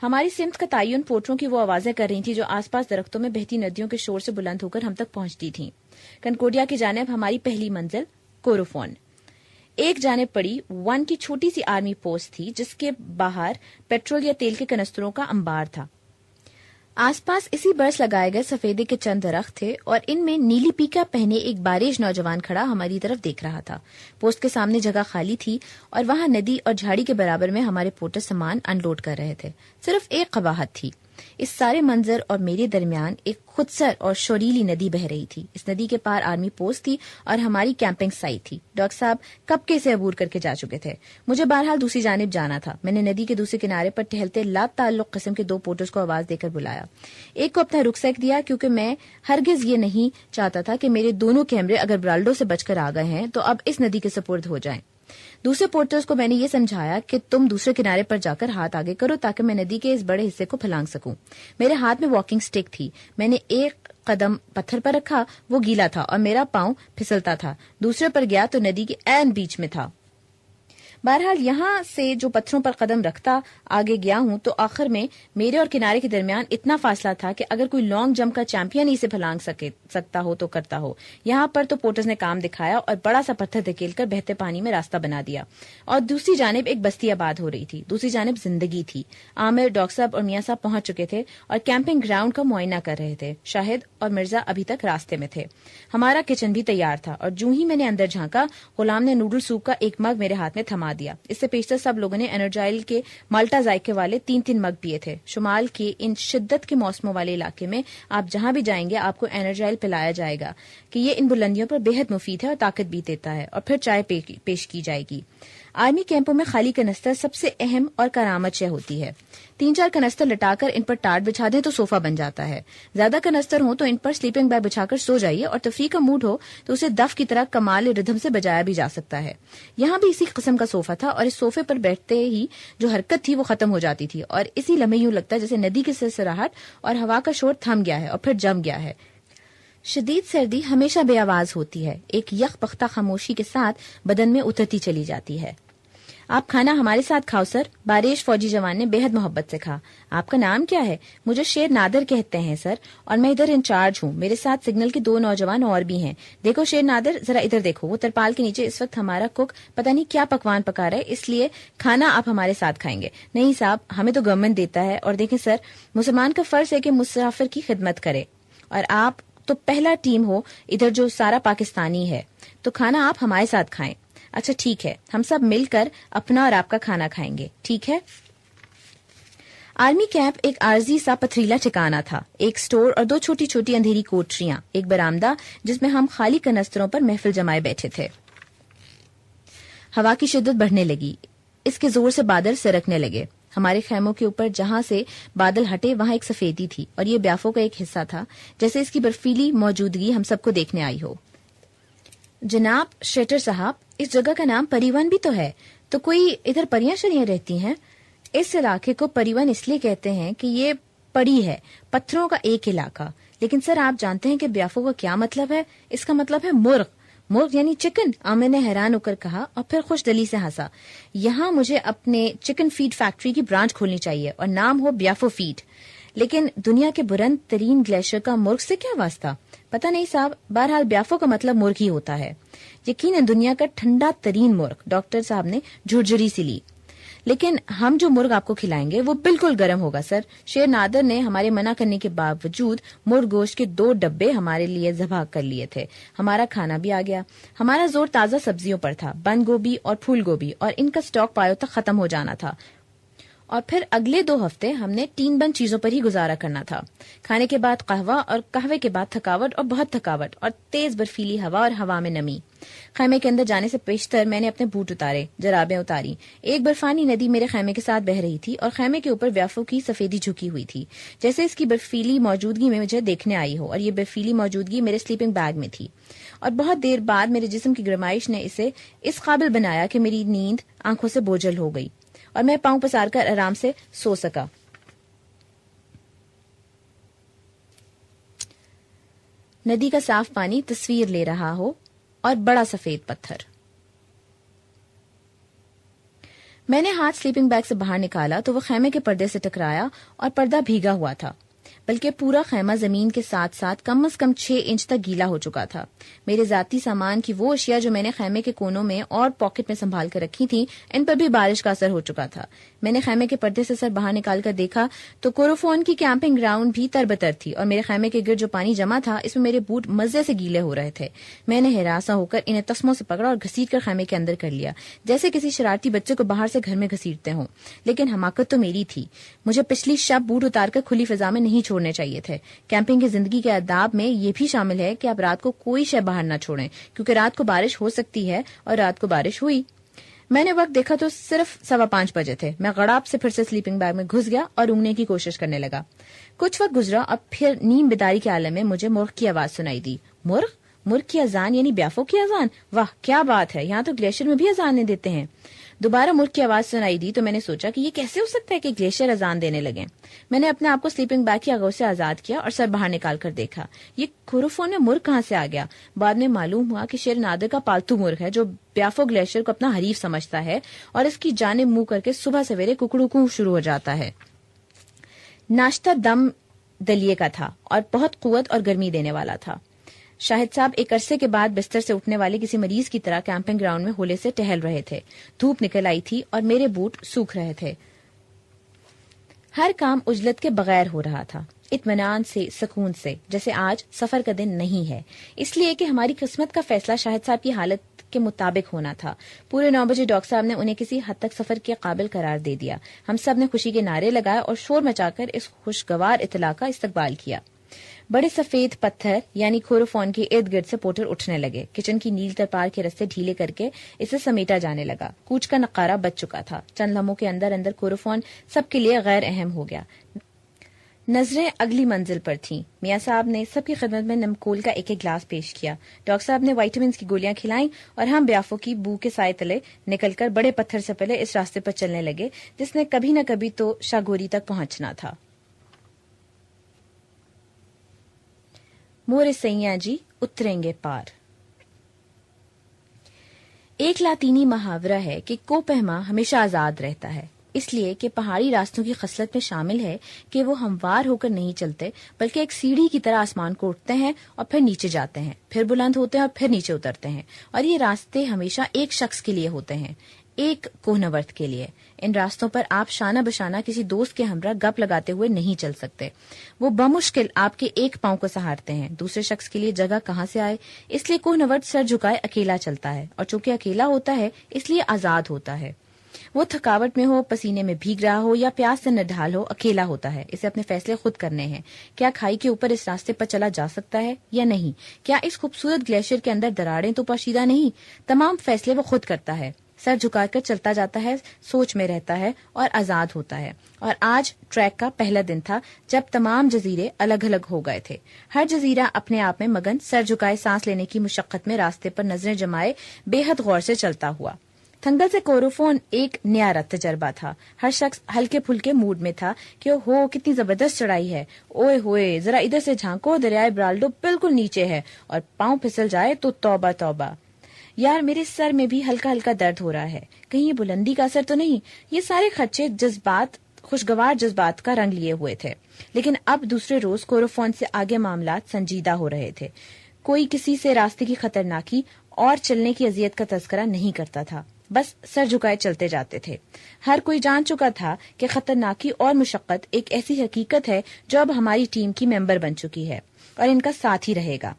ہماری سمت کا تعین پوٹروں کی وہ آوازیں کر رہی تھی جو آس پاس درختوں میں بہتی ندیوں کے شور سے بلند ہو کر ہم تک پہنچتی تھیں. کنکورڈیا کی جانب ہماری پہلی منزل کوروفون. ایک جانب پڑی 1 کی چھوٹی سی آرمی پوسٹ تھی جس کے باہر پیٹرول یا تیل کے کنستروں کا انبار تھا. آس پاس اسی برس لگائے گئے سفیدے کے چند درخت تھے اور ان میں نیلی پیکا پہنے ایک باریش نوجوان کھڑا ہماری طرف دیکھ رہا تھا. پوسٹ کے سامنے جگہ خالی تھی اور وہاں ندی اور جھاڑی کے برابر میں ہمارے پورٹر سامان ان لوڈ کر رہے تھے. صرف ایک قباحت تھی. اس سارے منظر اور میرے درمیان ایک خودسر اور شوریلی ندی بہ رہی تھی. اس ندی کے پار آرمی پوسٹ تھی اور ہماری کیمپنگ سائٹ تھی. ڈاکٹر صاحب کب کے اسے عبور کر کے جا چکے تھے. مجھے بہرحال دوسری جانب جانا تھا. میں نے ندی کے دوسرے کنارے پر ٹہلتے لا تعلق قسم کے 2 پورٹرز کو آواز دے کر بلایا. ایک کو اپنا رکسیک دیا کیونکہ میں ہرگز یہ نہیں چاہتا تھا کہ میرے دونوں کیمرے اگر برالڈو سے بچ کر آ گئے ہیں تو اب اس ندی کے سپرد ہو جائیں. دوسرے پورٹرز کو میں نے یہ سمجھایا کہ تم دوسرے کنارے پر جا کر ہاتھ آگے کرو تاکہ میں ندی کے اس بڑے حصے کو پھلانگ سکوں. میرے ہاتھ میں واکنگ سٹک تھی. میں نے ایک قدم پتھر پر رکھا، وہ گیلا تھا اور میرا پاؤں پھسلتا تھا. دوسرے پر گیا تو ندی کے عین بیچ میں تھا. بہرحال یہاں سے جو پتھروں پر قدم رکھتا آگے گیا ہوں تو آخر میں میرے اور کنارے کے درمیان اتنا فاصلہ تھا کہ اگر کوئی لانگ جمپ کا چیمپئن اسے پھلانگ سکتا ہو تو کرتا ہو. یہاں پر تو پورٹرز نے کام دکھایا اور بڑا سا پتھر دھکیل کر بہتے پانی میں راستہ بنا دیا اور دوسری جانب ایک بستی آباد ہو رہی تھی. دوسری جانب زندگی تھی. عامر، ڈاکٹر صاحب اور میاں صاحب پہنچ چکے تھے اور کیمپنگ گراؤنڈ کا معائنہ کر رہے تھے. شاہد اور مرزا ابھی تک راستے میں تھے. ہمارا کچن بھی تیار تھا اور جو ہی میں نے اندر جھانکا غلام نے نوڈل سوپ کا ایک مگ میرے ہاتھ میں تھما دیا. اس سے پیشتر سب لوگوں نے انرجائل کے مالٹا ذائقے والے 3 مگ پیے تھے. شمال کے ان شدت کے موسموں والے علاقے میں آپ جہاں بھی جائیں گے آپ کو انرجائل پلایا جائے گا کہ یہ ان بلندیوں پر بے حد مفید ہے اور طاقت بھی دیتا ہے، اور پھر چائے پیش کی جائے گی. آرمی کیمپوں میں خالی کنستر سب سے اہم اور کرامت شے ہوتی ہے. 3-4 کنستر لٹا کر ان پر ٹاٹ بچھا دیں تو صوفہ بن جاتا ہے. زیادہ کنستر ہوں تو ان پر سلیپنگ بیگ بچھا کر سو جائیے، اور تفریح کا موڈ ہو تو اسے دف کی طرح کمال ردھم سے بجایا بھی جا سکتا ہے. یہاں بھی اسی قسم کا صوفہ تھا اور اس صوفے پر بیٹھتے ہی جو حرکت تھی وہ ختم ہو جاتی تھی اور اسی لمحے یوں لگتا جیسے ندی کی سرسراہٹ اور ہوا کا شور تھم گیا ہے اور پھر جم گیا ہے. شدید سردی ہمیشہ بے آواز ہوتی ہے، ایک یک پختہ خاموشی کے ساتھ بدن میں اترتی چلی جاتی ہے. آپ کھانا ہمارے ساتھ کھاؤ سر. باریش فوجی جوان نے بے حد محبت سے کہا. آپ کا نام کیا ہے؟ مجھے شیر نادر کہتے ہیں سر، اور میں ادھر انچارج ہوں. میرے ساتھ سگنل کے 2 نوجوان اور بھی ہیں. دیکھو شیر نادر، ذرا ادھر دیکھو. وہ ترپال کے نیچے اس وقت ہمارا کوک پتہ نہیں کیا پکوان پکا رہا ہے، اس لیے کھانا آپ ہمارے ساتھ کھائیں گے. نہیں صاحب، ہمیں تو گورنمنٹ دیتا ہے. اور دیکھیں سر، مسلمان کا فرض ہے کہ مسافر کی خدمت کرے، اور آپ تو پہلا ٹیم ہو ادھر جو سارا پاکستانی ہے، تو کھانا آپ ہمارے ساتھ کھائیں. اچھا ٹھیک ہے، ہم سب مل کر اپنا اور آپ کا کھانا کھائیں گے، ٹھیک ہے. آرمی کیمپ ایک عارضی سا پتھریلا ٹھکانہ تھا. ایک سٹور اور 2 چھوٹی چھوٹی اندھیری کوٹریاں، ایک برآمدہ جس میں ہم خالی کنستروں پر محفل جمائے بیٹھے تھے. ہوا کی شدت بڑھنے لگی. اس کے زور سے بادل سرکنے لگے. ہمارے خیموں کے اوپر جہاں سے بادل ہٹے وہاں ایک سفیدی تھی اور یہ بیافو کا ایک حصہ تھا، جیسے اس کی برفیلی موجودگی ہم سب کو دیکھنے آئی ہو. جناب شیٹر صاحب، اس جگہ کا نام پریون بھی تو ہے، تو کوئی ادھر پریاں شریاں رہتی ہیں؟ اس علاقے کو پریون اس لیے کہتے ہیں کہ یہ پڑی ہے، پتھروں کا ایک علاقہ. لیکن سر آپ جانتے ہیں کہ بیافو کا کیا مطلب ہے؟ اس کا مطلب ہے مرغ. مرغ یعنی چکن؟ عامر نے حیران ہو کر کہا اور پھر خوش دلی سے ہنسا. یہاں مجھے اپنے چکن فیڈ فیکٹری کی برانچ کھولنی چاہیے اور نام ہو بیافو فیڈ. لیکن دنیا کے بلند ترین گلیشیئر کا مرغ سے کیا واسطہ؟ پتہ نہیں صاحب، بہرحال بیافو کا مطلب مرغ ہی ہوتا ہے. یقیناً دنیا کا ٹھنڈا ترین مرغ. ڈاکٹر صاحب نے جھرجھری سی لی. لیکن ہم جو مرغ آپ کو کھلائیں گے وہ بالکل گرم ہوگا سر. شیر نادر نے ہمارے منع کرنے کے باوجود مرغ گوشت کے 2 ڈبے ہمارے لیے ذبح کر لیے تھے. ہمارا کھانا بھی آ گیا. ہمارا زور تازہ سبزیوں پر تھا. بند گوبھی اور پھول گوبھی، اور ان کا سٹاک پایوں تک ختم ہو جانا تھا. اور پھر اگلے 2 ہفتے ہم نے 3 بند چیزوں پر ہی گزارا کرنا تھا. کھانے کے بعد قہوہ، اور قہوے کے بعد تھکاوٹ اور بہت تھکاوٹ، اور تیز برفیلی ہوا اور ہوا میں نمی. خیمے کے اندر جانے سے پیشتر میں نے اپنے بوٹ اتارے، جرابیں اتاری. ایک برفانی ندی میرے خیمے کے ساتھ بہ رہی تھی اور خیمے کے اوپر بیافو کی سفیدی جھکی ہوئی تھی، جیسے اس کی برفیلی موجودگی میں مجھے دیکھنے آئی ہو. اور یہ برفیلی موجودگی میرے سلیپنگ بیگ میں تھی. اور بہت دیر بعد میرے جسم کی گرمائش نے اسے اس قابل بنایا کہ میری نیند آنکھوں سے بوجھل ہو گئی اور میں پاؤں پسار کر آرام سے سو سکا. ندی کا صاف پانی تصویر لے رہا ہو اور بڑا سفید پتھر. میں نے ہاتھ سلیپنگ بیگ سے باہر نکالا تو وہ خیمے کے پردے سے ٹکرایا اور پردہ بھیگا ہوا تھا. بلکہ پورا خیمہ زمین کے ساتھ ساتھ کم از کم 6 انچ تک گیلا ہو چکا تھا۔ میرے ذاتی سامان کی وہ اشیاء جو میں نے خیمے کے کونوں میں اور پاکٹ میں سنبھال کر رکھی تھیں، ان پر بھی بارش کا اثر ہو چکا تھا۔ میں نے خیمے کے پردے سے سر باہر نکال کر دیکھا تو کوروفون کی کیمپنگ گراؤنڈ بھی تربتر تھی، اور میرے خیمے کے گرد جو پانی جمع تھا اس میں میرے بوٹ مزے سے گیلے ہو رہے تھے۔ میں نے ہراساں ہو کر انہیں تسموں سے پکڑا اور گھسیٹ کر خیمے کے اندر کر لیا، جیسے کسی شرارتی بچے کو باہر سے گھر میں گھسیٹتے ہوں۔ لیکن حماقت تو میری تھی، مجھے پچھلی شب بوٹ اتار کر کھلی فضا میں نہیں چھوڑنے چاہیے تھے۔ کیمپنگ کی زندگی کے آداب میں یہ بھی شامل ہے کہ آپ رات کو کوئی شے باہر نہ چھوڑیں، کیونکہ رات کو بارش ہو سکتی ہے، اور رات کو بارش ہوئی۔ میں نے وقت دیکھا تو صرف 5:15 بجے تھے۔ میں غڑاپ سے پھر سے سلیپنگ بیگ میں گھس گیا اور اونگنے کی کوشش کرنے لگا۔ کچھ وقت گزرا اور پھر نیم بیداری کے عالم میں مجھے مرغ کی آواز سنائی دی۔ مرغ کی اذان یعنی بیافو کی اذان؟ واہ کیا بات ہے، یہاں تو گلیشیئر میں بھی اذانیں دیتے ہیں۔ دوبارہ مرغ کی آواز سنائی دی تو میں نے سوچا کہ یہ کیسے ہو سکتا ہے کہ گلیشیئر اذان دینے لگے۔ میں نے اپنے آپ کو سلیپنگ بیگ کی آگوش سے آزاد کیا اور سر باہر نکال کر دیکھا، یہ کوروفون میں مرغ کہاں سے آ گیا؟ بعد میں معلوم ہوا کہ شیر نادر کا پالتو مرغ ہے جو بیافو گلیشیئر کو اپنا حریف سمجھتا ہے اور اس کی جانب منہ کر کے صبح سویرے ککڑو کو شروع ہو جاتا ہے۔ ناشتہ دم دلیے کا تھا اور بہت قوت اور گرمی دینے والا تھا۔ شاہد صاحب ایک عرصے کے بعد بستر سے اٹھنے والے کسی مریض کی طرح کیمپنگ گراؤنڈ میں ہولے سے ٹہل رہے تھے۔ دھوپ نکل آئی تھی اور میرے بوٹ سوکھ رہے تھے۔ ہر کام عجلت کے بغیر ہو رہا تھا، اطمینان سے، سکون سے، جیسے آج سفر کا دن نہیں ہے، اس لیے کہ ہماری قسمت کا فیصلہ شاہد صاحب کی حالت کے مطابق ہونا تھا۔ پورے 9 بجے ڈاکٹر صاحب نے انہیں کسی حد تک سفر کے قابل قرار دے دیا۔ ہم سب نے خوشی کے نعرے لگائے اور شور مچا کر اس خوشگوار اطلاع کا استقبال کیا۔ بڑے سفید پتھر یعنی کوروفون کے ارد گرد سے پوٹر اٹھنے لگے۔ کچن کی نیل ترپار کے رستے ڈھیلے کر کے اسے سمیٹا جانے لگا۔ کوچ کا نقارہ بچ چکا تھا۔ چند لمحوں کے اندر اندر کوروفون سب کے لیے غیر اہم ہو گیا۔ نظریں اگلی منزل پر تھیں۔ میاں صاحب نے سب کی خدمت میں نمکول کا ایک گلاس پیش کیا۔ ڈاکٹر صاحب نے وائٹامنس کی گولیاں کھلائیں اور ہم بیافو کی بو کے سائے تلے نکل کر بڑے پتھر سے پہلے اس راستے پر چلنے لگے جس نے کبھی نہ کبھی تو شاگوری تک پہنچنا تھا۔ مور سیاں جی اتریں گے پار۔ ایک لاطینی محاورہ ہے کہ کو پہما ہمیشہ آزاد رہتا ہے، اس لیے کہ پہاڑی راستوں کی خصلت میں شامل ہے کہ وہ ہموار ہو کر نہیں چلتے بلکہ ایک سیڑھی کی طرح آسمان کو اٹھتے ہیں اور پھر نیچے جاتے ہیں، پھر بلند ہوتے ہیں اور پھر نیچے اترتے ہیں، اور یہ راستے ہمیشہ ایک شخص کے لیے ہوتے ہیں، ایک کوہنورد کے لیے۔ ان راستوں پر آپ شانہ بشانہ کسی دوست کے ہمراہ گپ لگاتے ہوئے نہیں چل سکتے، وہ بمشکل آپ کے ایک پاؤں کو سہارتے ہیں۔ دوسرے شخص کے لیے جگہ کہاں سے آئے؟ اس لیے کوہنورد سر جھکائے اکیلا چلتا ہے، اور چونکہ اکیلا ہوتا ہے اس لیے آزاد ہوتا ہے۔ وہ تھکاوٹ میں ہو، پسینے میں بھیگ رہا ہو یا پیاس سے نڈھال ہو، اکیلا ہوتا ہے۔ اسے اپنے فیصلے خود کرنے ہیں۔ کیا کھائی کے اوپر اس راستے پر چلا جا سکتا ہے یا نہیں؟ کیا اس خوبصورت گلیشیئر کے اندر دراڑیں تو پاشیدہ نہیں؟ تمام فیصلے وہ خود کرتا ہے، سر جھکا کر چلتا جاتا ہے، سوچ میں رہتا ہے اور آزاد ہوتا ہے۔ اور آج ٹریک کا پہلا دن تھا جب تمام جزیرے الگ الگ ہو گئے تھے۔ ہر جزیرہ اپنے آپ میں مگن، سر جھکائے سانس لینے کی مشقت میں راستے پر نظریں جمائے بے حد غور سے چلتا ہوا۔ تھنگل سے کوروفون ایک نیا تجربہ تھا۔ ہر شخص ہلکے پھلکے موڈ میں تھا کہ ہو کتنی زبردست چڑھائی ہے، اوئے ہوئے ذرا ادھر سے جھانکو، دریائے برالڈو بالکل نیچے ہے، اور پاؤں پھسل جائے تو توبہ توبہ۔ یار میرے سر میں بھی ہلکا ہلکا درد ہو رہا ہے، کہیں یہ بلندی کا اثر تو نہیں؟ یہ سارے خدشے جذبات، خوشگوار جذبات کا رنگ لیے ہوئے تھے، لیکن اب دوسرے روز کوروفون سے آگے معاملات سنجیدہ ہو رہے تھے۔ کوئی کسی سے راستے کی خطرناکی اور چلنے کی اذیت کا تذکرہ نہیں کرتا تھا، بس سر جھکائے چلتے جاتے تھے۔ ہر کوئی جان چکا تھا کہ خطرناکی اور مشقت ایک ایسی حقیقت ہے جو اب ہماری ٹیم کی ممبر بن چکی ہے اور ان کا ساتھ ہی رہے گا۔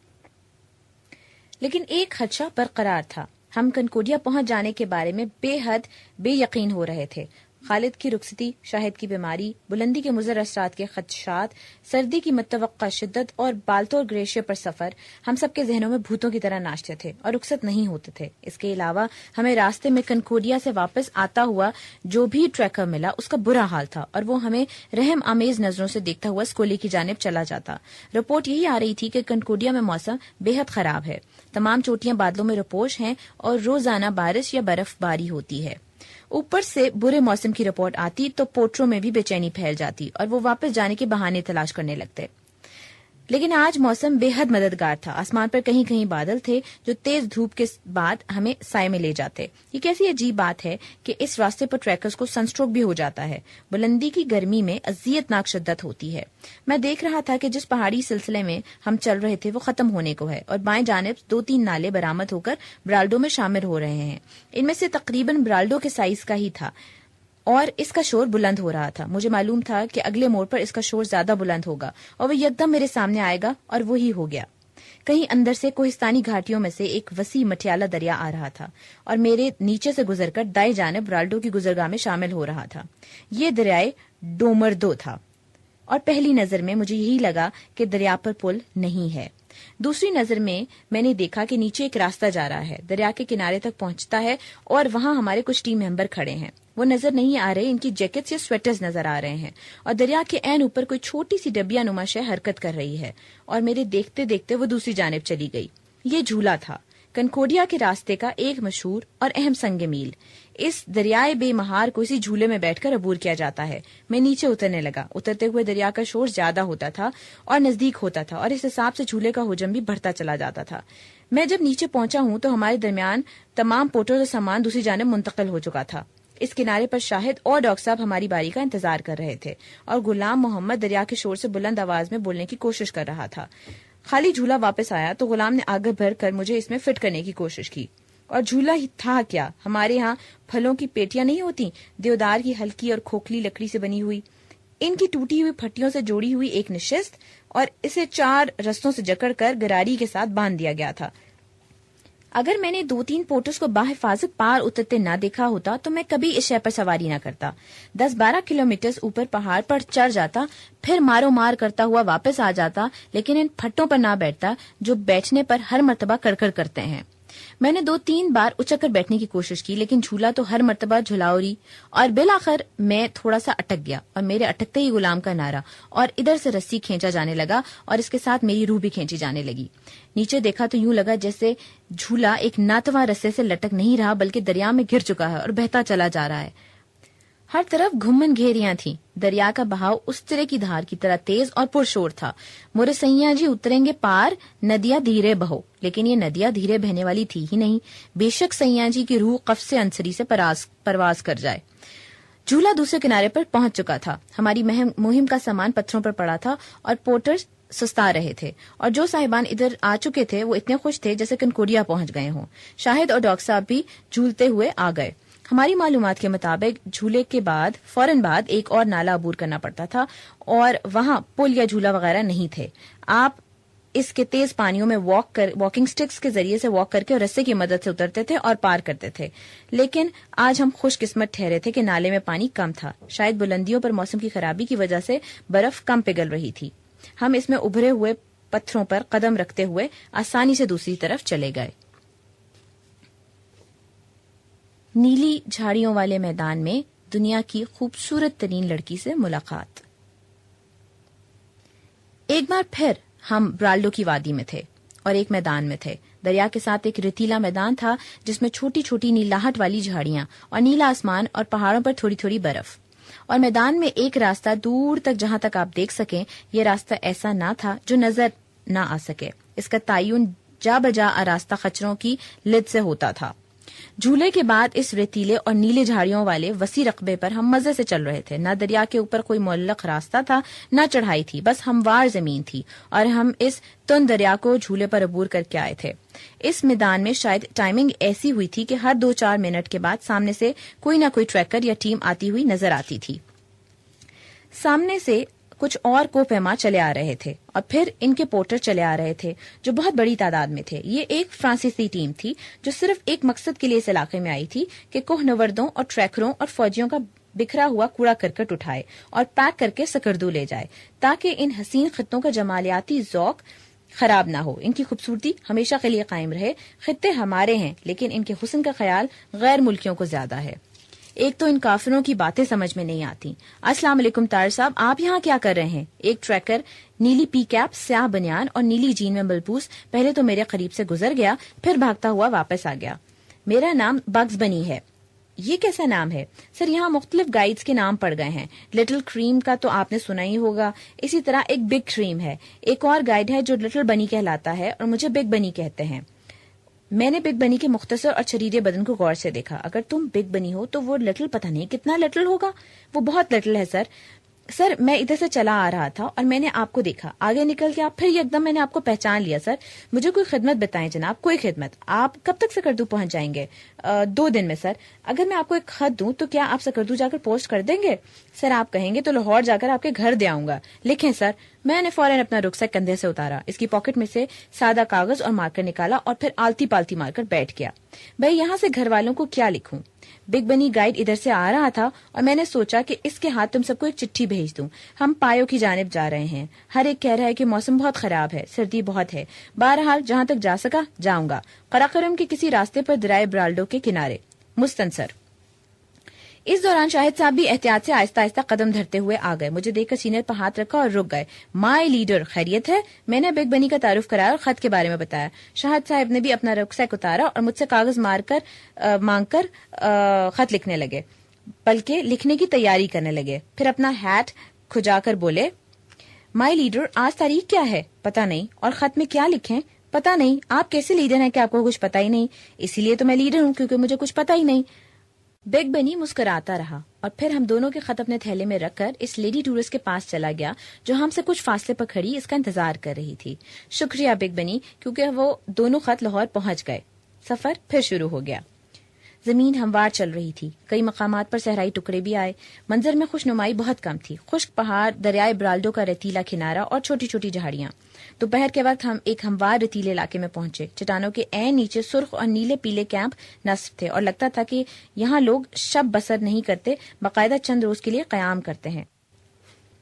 لیکن ایک خدشہ برقرار تھا۔ ہم کنکوڈیا پہنچ جانے کے بارے میں بے حد بے یقین ہو رہے تھے۔ خالد کی رخصتی، شاہد کی بیماری، بلندی کے مضر اثرات کے خدشات، سردی کی متوقع شدت اور بالتور گلیشیئر پر سفر ہم سب کے ذہنوں میں بھوتوں کی طرح ناشتے تھے اور رخصت نہیں ہوتے تھے۔ اس کے علاوہ ہمیں راستے میں کنکوڈیا سے واپس آتا ہوا جو بھی ٹریکر ملا اس کا برا حال تھا، اور وہ ہمیں رحم آمیز نظروں سے دیکھتا ہوا اسکولی کی جانب چلا جاتا۔ رپورٹ یہی آ رہی تھی کہ کنکوڈیا میں موسم بے حد خراب ہے، تمام چوٹیاں بادلوں میں رپوش ہیں اور روزانہ بارش یا برف باری ہوتی ہے۔ اوپر سے برے موسم کی رپورٹ آتی تو پوٹروں میں بھی بے چینی پھیل جاتی اور وہ واپس جانے کے بہانے تلاش کرنے لگتے۔ لیکن آج موسم بے حد مددگار تھا. آسمان پر کہیں کہیں بادل تھے جو تیز دھوپ کے بعد ہمیں سائے میں لے جاتے. یہ کیسی عجیب بات ہے کہ اس راستے پر ٹریکرز کو سن اسٹروک بھی ہو جاتا ہے. بلندی کی گرمی میں اذیت ناک شدت ہوتی ہے. میں دیکھ رہا تھا کہ جس پہاڑی سلسلے میں ہم چل رہے تھے وہ ختم ہونے کو ہے اور بائیں جانب 2-3 نالے برآمد ہو کر برالڈو میں شامل ہو رہے ہیں. ان میں سے تقریباً برالڈو کے سائز کا ہی تھا اور اس کا شور بلند ہو رہا تھا. مجھے معلوم تھا کہ اگلے موڑ پر اس کا شور زیادہ بلند ہوگا اور وہ یکدم میرے سامنے آئے گا اور وہی ہو گیا. کہیں اندر سے کوہستانی گھاٹیوں میں سے ایک وسیع مٹیالہ دریا آ رہا تھا اور میرے نیچے سے گزر کر دائیں جانب برالڈو کی گزرگاہ میں شامل ہو رہا تھا. یہ دریائے ڈومردو تھا اور پہلی نظر میں مجھے یہی لگا کہ دریا پر پل نہیں ہے. دوسری نظر میں نے دیکھا کہ نیچے ایک راستہ جا رہا ہے, دریا کے کنارے تک پہنچتا ہے اور وہاں ہمارے کچھ ٹیم ممبر کھڑے ہیں. وہ نظر نہیں آ رہے, ان کی جیکٹس یا سویٹرز نظر آ رہے ہیں اور دریا کے عین اوپر کوئی چھوٹی سی ڈبیا نما شے حرکت کر رہی ہے اور میرے دیکھتے دیکھتے وہ دوسری جانب چلی گئی. یہ جھولا تھا, کنکوڈیا کے راستے کا ایک مشہور اور اہم سنگ میل. اس دریائے بے مہار کو اسی جھولے میں بیٹھ کر عبور کیا جاتا ہے. میں نیچے اترنے لگا. اترتے ہوئے دریا کا شور زیادہ ہوتا تھا اور نزدیک ہوتا تھا اور اس حساب سے جھولے کا حجم بھی بڑھتا چلا جاتا تھا. میں جب نیچے پہنچا ہوں تو ہمارے درمیان تمام پوٹرز اور سامان دوسری جانب منتقل ہو چکا تھا. اس کنارے پر شاہد اور ڈاکٹر صاحب ہماری باری کا انتظار کر رہے تھے اور غلام محمد دریا کے شور سے بلند آواز میں بولنے کی کوشش کر رہا تھا. خالی جھولا واپس آیا تو غلام نے آگے بڑھ کر مجھے اس میں فٹ کرنے کی کوشش کی. اور جھولا ہی تھا کیا, ہمارے ہاں پھلوں کی پیٹیاں نہیں ہوتی, دیودار کی ہلکی اور کھوکھلی لکڑی سے بنی ہوئی, ان کی ٹوٹی ہوئی پھٹیوں سے جوڑی ہوئی ایک نشست اور اسے 4 رستوں سے جکڑ کر گراری کے ساتھ باندھ دیا گیا تھا. اگر میں نے 2-3 پورٹرز کو باحفاظت پار اترتے نہ دیکھا ہوتا تو میں کبھی اس شے پر سواری نہ کرتا. 10-12 کلومیٹرز اوپر پہاڑ پر چڑھ جاتا, پھر مارو مار کرتا ہوا واپس آ جاتا, لیکن ان پھٹوں پر نہ بیٹھتا جو بیٹھنے پر ہر مرتبہ کڑکڑ کرتے ہیں. میں نے 2-3 بار اچک کر بیٹھنے کی کوشش کی, لیکن جھولا تو ہر مرتبہ جھلاوری اور بالآخر میں تھوڑا سا اٹک گیا اور میرے اٹکتے ہی غلام کا نعرہ اور ادھر سے رسی کھینچا جانے لگا اور اس کے ساتھ میری روح بھی کھینچی جانے لگی. نیچے دیکھا تو یوں لگا جیسے جھولا ایک ناتواں رسے سے لٹک نہیں رہا بلکہ دریا میں گر چکا ہے اور بہتا چلا جا رہا ہے. ہر طرف گھمن گھیریاں تھیں. دریا کا بہاؤ اس طرح کی دھار کی طرح تیز اور پرشور تھا. مورے سیاں جی اتریں گے پار, ندیاں دھیرے بہو. لیکن یہ ندیاں دھیرے بہنے والی تھی ہی نہیں. بے شک سیاں جی کی روح قفس سے انصری سے پرواز کر جائے. جھولا دوسرے کنارے پر پہنچ چکا تھا. ہماری مہم کا سامان پتھروں پر پڑا تھا اور پورٹرز سستا رہے تھے اور جو صاحبان ادھر آ چکے تھے وہ اتنے خوش تھے جیسے کنکوڈیا پہنچ گئے ہوں. شاہد اور ڈاکٹر صاحب بھی جھولتے ہوئے آ گئے. ہماری معلومات کے مطابق جھولے کے فوراً بعد ایک اور نالا عبور کرنا پڑتا تھا اور وہاں پل یا جھولا وغیرہ نہیں تھے. آپ اس کے تیز پانیوں میں واکنگ سٹکس کے ذریعے سے واک کر کے اور رسے کی مدد سے اترتے تھے اور پار کرتے تھے. لیکن آج ہم خوش قسمت ٹھہرے تھے کہ نالے میں پانی کم تھا. شاید بلندیوں پر موسم کی خرابی کی وجہ سے برف کم پگھل رہی تھی. ہم اس میں ابھرے ہوئے پتھروں پر قدم رکھتے ہوئے آسانی سے دوسری طرف چلے گئے. نیلی جھاڑیوں والے میدان میں دنیا کی خوبصورت ترین لڑکی سے ملاقات. ایک بار پھر ہم برالڈو کی وادی میں تھے اور ایک میدان میں تھے. دریا کے ساتھ ایک ریتیلا میدان تھا جس میں چھوٹی چھوٹی نیلاہٹ والی جھاڑیاں اور نیلا آسمان اور پہاڑوں پر تھوڑی تھوڑی برف. اور میدان میں ایک راستہ دور تک جہاں تک آپ دیکھ سکیں. یہ راستہ ایسا نہ تھا جو نظر نہ آ سکے. اس کا تعین جا بجا راستہ خچروں کی لد سے ہوتا تھا. جھولے کے بعد اس ریتیلے اور نیلے جھاڑیوں والے وسیع رقبے پر ہم مزے سے چل رہے تھے. نہ دریا کے اوپر کوئی معلق راستہ تھا نہ چڑھائی تھی, بس ہموار زمین تھی اور ہم اس تند دریا کو جھولے پر عبور کر کے آئے تھے. اس میدان میں شاید ٹائمنگ ایسی ہوئی تھی کہ ہر 2-4 منٹ کے بعد سامنے سے کوئی نہ کوئی ٹریکر یا ٹیم آتی ہوئی نظر آتی تھی. سامنے سے کچھ اور کو پیما چلے آ رہے تھے اور پھر ان کے پورٹر چلے آ رہے تھے جو بہت بڑی تعداد میں تھے. یہ ایک فرانسیسی ٹیم تھی جو صرف ایک مقصد کے لیے اس علاقے میں آئی تھی کہ کوہ نوردوں اور ٹریکروں اور فوجیوں کا بکھرا ہوا کوڑا کرکٹ اٹھائے اور پیک کر کے سکردو لے جائے تاکہ ان حسین خطوں کا جمالیاتی ذوق خراب نہ ہو, ان کی خوبصورتی ہمیشہ کے لیے قائم رہے. خطے ہمارے ہیں لیکن ان کے حسن کا خیال غیر ملکیوں کو زیادہ ہے. ایک تو ان کافروں کی باتیں سمجھ میں نہیں آتی. السلام علیکم طاہر صاحب, آپ یہاں کیا کر رہے ہیں؟ ایک ٹریکر نیلی پی کیپ, سیاہ بنیان اور نیلی جین میں ملبوس پہلے تو میرے قریب سے گزر گیا, پھر بھاگتا ہوا واپس آ گیا. میرا نام بگز بنی ہے. یہ کیسا نام ہے؟ سر یہاں مختلف گائیڈز کے نام پڑ گئے ہیں. لٹل کریم کا تو آپ نے سنا ہی ہوگا. اسی طرح ایک بگ کریم ہے. ایک اور گائیڈ ہے جو لٹل بنی کہلاتا ہے اور مجھے بگ بنی کہتے ہیں. میں نے بگ بنی کے مختصر اور چھریرے بدن کو غور سے دیکھا. اگر تم بگ بنی ہو تو وہ لٹل پتہ نہیں کتنا لٹل ہوگا. وہ بہت لٹل ہے سر. سر میں ادھر سے چلا آ رہا تھا اور میں نے آپ کو دیکھا. آگے نکل کے آپ پھر یکدم میں نے آپ کو پہچان لیا. سر مجھے کوئی خدمت بتائیں جناب, کوئی خدمت. آپ کب تک سکردو پہنچ جائیں گے؟ 2 دن میں سر. اگر میں آپ کو ایک خط دوں تو کیا آپ سکردو جا کر پوسٹ کر دیں گے؟ سر آپ کہیں گے تو لاہور جا کر آپ کے گھر دے آؤں گا. لکھیں سر. میں نے فوراً اپنا رکسیک کندھے سے اتارا, اس کی پاکٹ میں سے سادہ کاغذ اور مارکر نکالا اور پھر آلتی پالتی مار کر بیٹھ گیا. بھائی یہاں سے گھر والوں کو کیا لکھوں؟ بگ بنی گائیڈ ادھر سے آ رہا تھا اور میں نے سوچا کہ اس کے ہاتھ تم سب کو ایک چٹھی بھیج دوں. ہم پایو کی جانب جا رہے ہیں. ہر ایک کہہ رہا ہے کہ موسم بہت خراب ہے, سردی بہت ہے. بہرحال جہاں تک جا سکا جاؤں گا. قراقرم کے کسی راستے پر درائے برالڈو کے کنارے. مستنصر. اس دوران شاہد صاحب بھی احتیاط سے آہستہ آہستہ قدم دھرتے ہوئے آ گئے. مجھے دیکھ کر سینئر پر ہاتھ رکھا اور رک گئے. مائی لیڈر خیریت ہے؟ میں نے بگ بنی کا تعارف کرایا اور خط کے بارے میں بتایا. شاہد صاحب نے بھی اپنا رکسیک اتارا اور مجھ سے کاغذ مانگ کر خط لکھنے لگے, بلکہ لکھنے کی تیاری کرنے لگے. پھر اپنا ہیٹ کھجا کر بولے, مائی لیڈر آج تاریخ کیا ہے؟ پتہ نہیں. اور خط میں کیا لکھیں؟ پتہ نہیں. آپ کیسے لیڈر ہیں کہ آپ کو کچھ پتہ ہی نہیں؟ اسی لیے تو میں لیڈر ہوں, کیونکہ مجھے کچھ پتہ ہی نہیں. بگ بنی مسکراتا رہا اور پھر ہم دونوں کے خط اپنے تھیلے میں رکھ کر اس لیڈی ٹورسٹ کے پاس چلا گیا جو ہم سے کچھ فاصلے پر کھڑی اس کا انتظار کر رہی تھی. شکریہ بگ بنی, کیونکہ وہ دونوں خط لاہور پہنچ گئے. سفر پھر شروع ہو گیا. زمین ہموار چل رہی تھی. کئی مقامات پر صحرائی ٹکڑے بھی آئے. منظر میں خوش نمائی بہت کم تھی. خشک پہاڑ, دریائے برالڈو کا ریتیلا کنارہ اور چھوٹی چھوٹی جھاڑیاں. دوپہر کے وقت ہم ایک ہموار ریتیلے علاقے میں پہنچے. چٹانوں کے عین نیچے سرخ اور نیلے پیلے کیمپ نصب تھے اور لگتا تھا کہ یہاں لوگ شب بسر نہیں کرتے, باقاعدہ چند روز کے لیے قیام کرتے ہیں.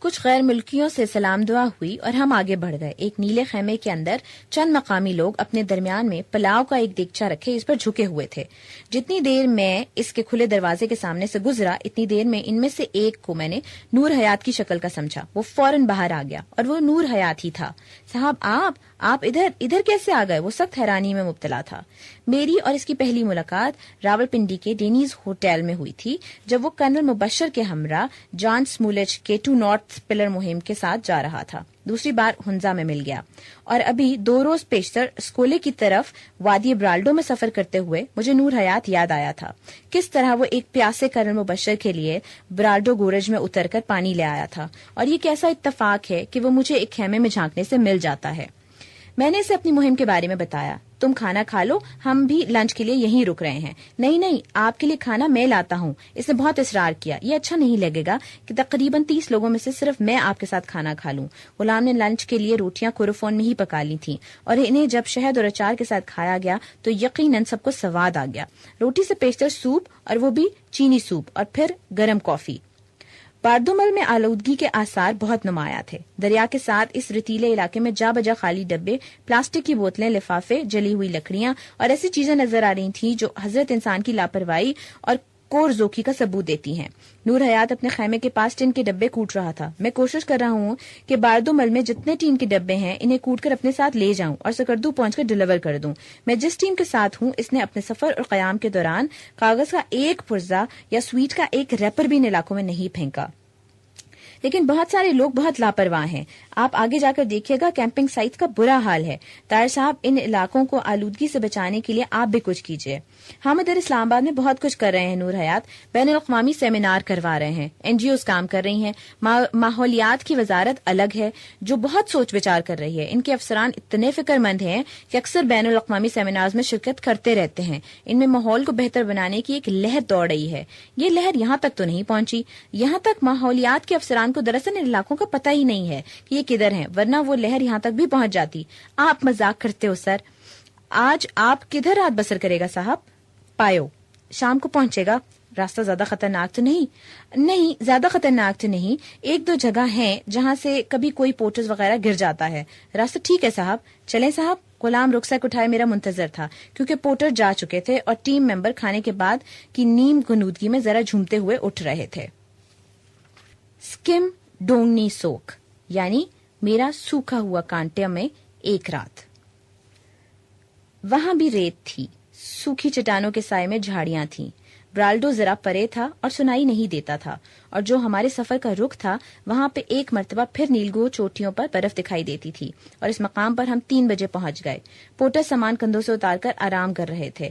کچھ غیر ملکیوں سے سلام دعا ہوئی اور ہم آگے بڑھ گئے. ایک نیلے خیمے کے اندر چند مقامی لوگ اپنے درمیان میں پلاؤ کا ایک دیگچا رکھے اس پر جھکے ہوئے تھے. جتنی دیر میں اس کے کھلے دروازے کے سامنے سے گزرا اتنی دیر میں ان میں سے ایک کو میں نے نور حیات کی شکل کا سمجھا. وہ فوراً باہر آ گیا اور وہ نور حیات ہی تھا. صاحب آپ ادھر کیسے آ گئے؟ وہ سخت حیرانی میں مبتلا تھا. میری اور اس کی پہلی ملاقات راولپنڈی کے ڈینیز ہوٹل میں ہوئی تھی جب وہ کرنل مبشر کے ہمراہ جان سمولچ کے 2 نارتھ پلر مہم کے ساتھ جا رہا تھا. دوسری بار ہنزا میں مل گیا اور ابھی 2 روز پیشتر اسکولے کی طرف وادی برالڈو میں سفر کرتے ہوئے مجھے نور حیات یاد آیا تھا. کس طرح وہ ایک پیاسے کرنل مبشر کے لیے برالڈو گورج میں اتر کر پانی لے آیا تھا, اور یہ کیسا اتفاق ہے کہ وہ مجھے ایک خیمے میں جھانکنے سے مل جاتا ہے. میں نے اسے اپنی مہم کے بارے میں بتایا. تم کھانا کھا لو, ہم بھی لنچ کے لیے یہیں رک رہے ہیں. نہیں, آپ کے لیے کھانا میں لاتا ہوں. اس نے بہت اصرار کیا. یہ اچھا نہیں لگے گا کہ تقریباً 30 لوگوں میں سے صرف میں آپ کے ساتھ کھانا کھا لوں. غلام نے لنچ کے لیے روٹیاں کوروفون میں ہی پکا لی تھیں اور انہیں جب شہد اور اچار کے ساتھ کھایا گیا تو یقیناً سب کو سواد آ گیا. روٹی سے پیشتر سوپ, اور وہ بھی چینی سوپ, اور پھر گرم کافی. باردومل میں آلودگی کے آثار بہت نمایاں تھے. دریا کے ساتھ اس ریتیلے علاقے میں جا بجا خالی ڈبے, پلاسٹک کی بوتلیں, لفافے, جلی ہوئی لکڑیاں اور ایسی چیزیں نظر آ رہی تھیں جو حضرت انسان کی لاپرواہی اور کور ذوقی کا ثبوت دیتی ہیں. نور حیات اپنے خیمے کے پاس ٹین کے ڈبے کوٹ رہا تھا. میں کوشش کر رہا ہوں کہ باردومل میں جتنے ٹین کے ڈبے ہیں انہیں کوٹ کر اپنے ساتھ لے جاؤں اور سکردو پہنچ کر ڈلیور کر دوں. میں جس ٹیم کے ساتھ ہوں اس نے اپنے سفر اور قیام کے دوران کاغذ کا ایک پرزہ یا سویٹ کا ایک ریپر بھی ان علاقوں میں نہیں پھینکا. لیکن بہت سارے لوگ بہت لاپرواہ ہیں. آپ آگے جا کر دیکھیے گا کیمپنگ سائٹ کا برا حال ہے. طاہر صاحب, ان علاقوں کو آلودگی سے بچانے کے لیے آپ بھی کچھ کیجیے. ہم ادھر اسلام آباد میں بہت کچھ کر رہے ہیں نور حیات. بین الاقوامی سیمینار کروا رہے ہیں, NGOs کام کر رہی ہیں. ماحولیات کی وزارت الگ ہے جو بہت سوچ بچار کر رہی ہے. ان کے افسران اتنے فکر مند ہیں کہ اکثر بین الاقوامی سیمینارز میں شرکت کرتے رہتے ہیں. ان میں ماحول کو بہتر بنانے کی ایک لہر دوڑ رہی ہے. یہ لہر یہاں تک تو نہیں پہنچی. یہاں تک ماحولیات کے افسران کو دراصل ان علاقوں کا پتہ ہی نہیں ہے کہ یہ کدھر ہیں, ورنہ وہ لہر یہاں تک بھی پہنچ جاتی. آپ مذاق کرتے ہو سر. آج آپ کدھر رات بسر کرے گا صاحب؟ پایو. شام کو پہنچے گا. راستہ زیادہ خطرناک تو نہیں؟ نہیں, زیادہ خطرناک تو نہیں. 1-2 جگہ ہیں جہاں سے کبھی کوئی پورٹرز وغیرہ گر جاتا ہے. راستہ ٹھیک ہے صاحب, چلیں صاحب. غلام رخسک اٹھائے میرا منتظر تھا کیونکہ پورٹر جا چکے تھے اور ٹیم ممبر کھانے کے بعد کی نیم غنودگی میں ذرا جھومتے ہوئے اٹھ رہے تھے. سکم ڈونگنی سوک, یعنی میرا سوکھا ہوا کانٹے میں ایک رات. وہاں بھی ریت تھی. سوکھی چٹانوں کے سائے میں جھاڑیاں تھیں. برالڈو ذرا پرے تھا اور سنائی نہیں دیتا تھا، اور جو ہمارے سفر کا رخ تھا وہاں پہ ایک مرتبہ پھر نیلگو چوٹیوں پر برف دکھائی دیتی تھی، اور اس مقام پر ہم 3 بجے پہنچ گئے۔ پورٹر سامان کندھوں سے اتار کر آرام کر رہے تھے۔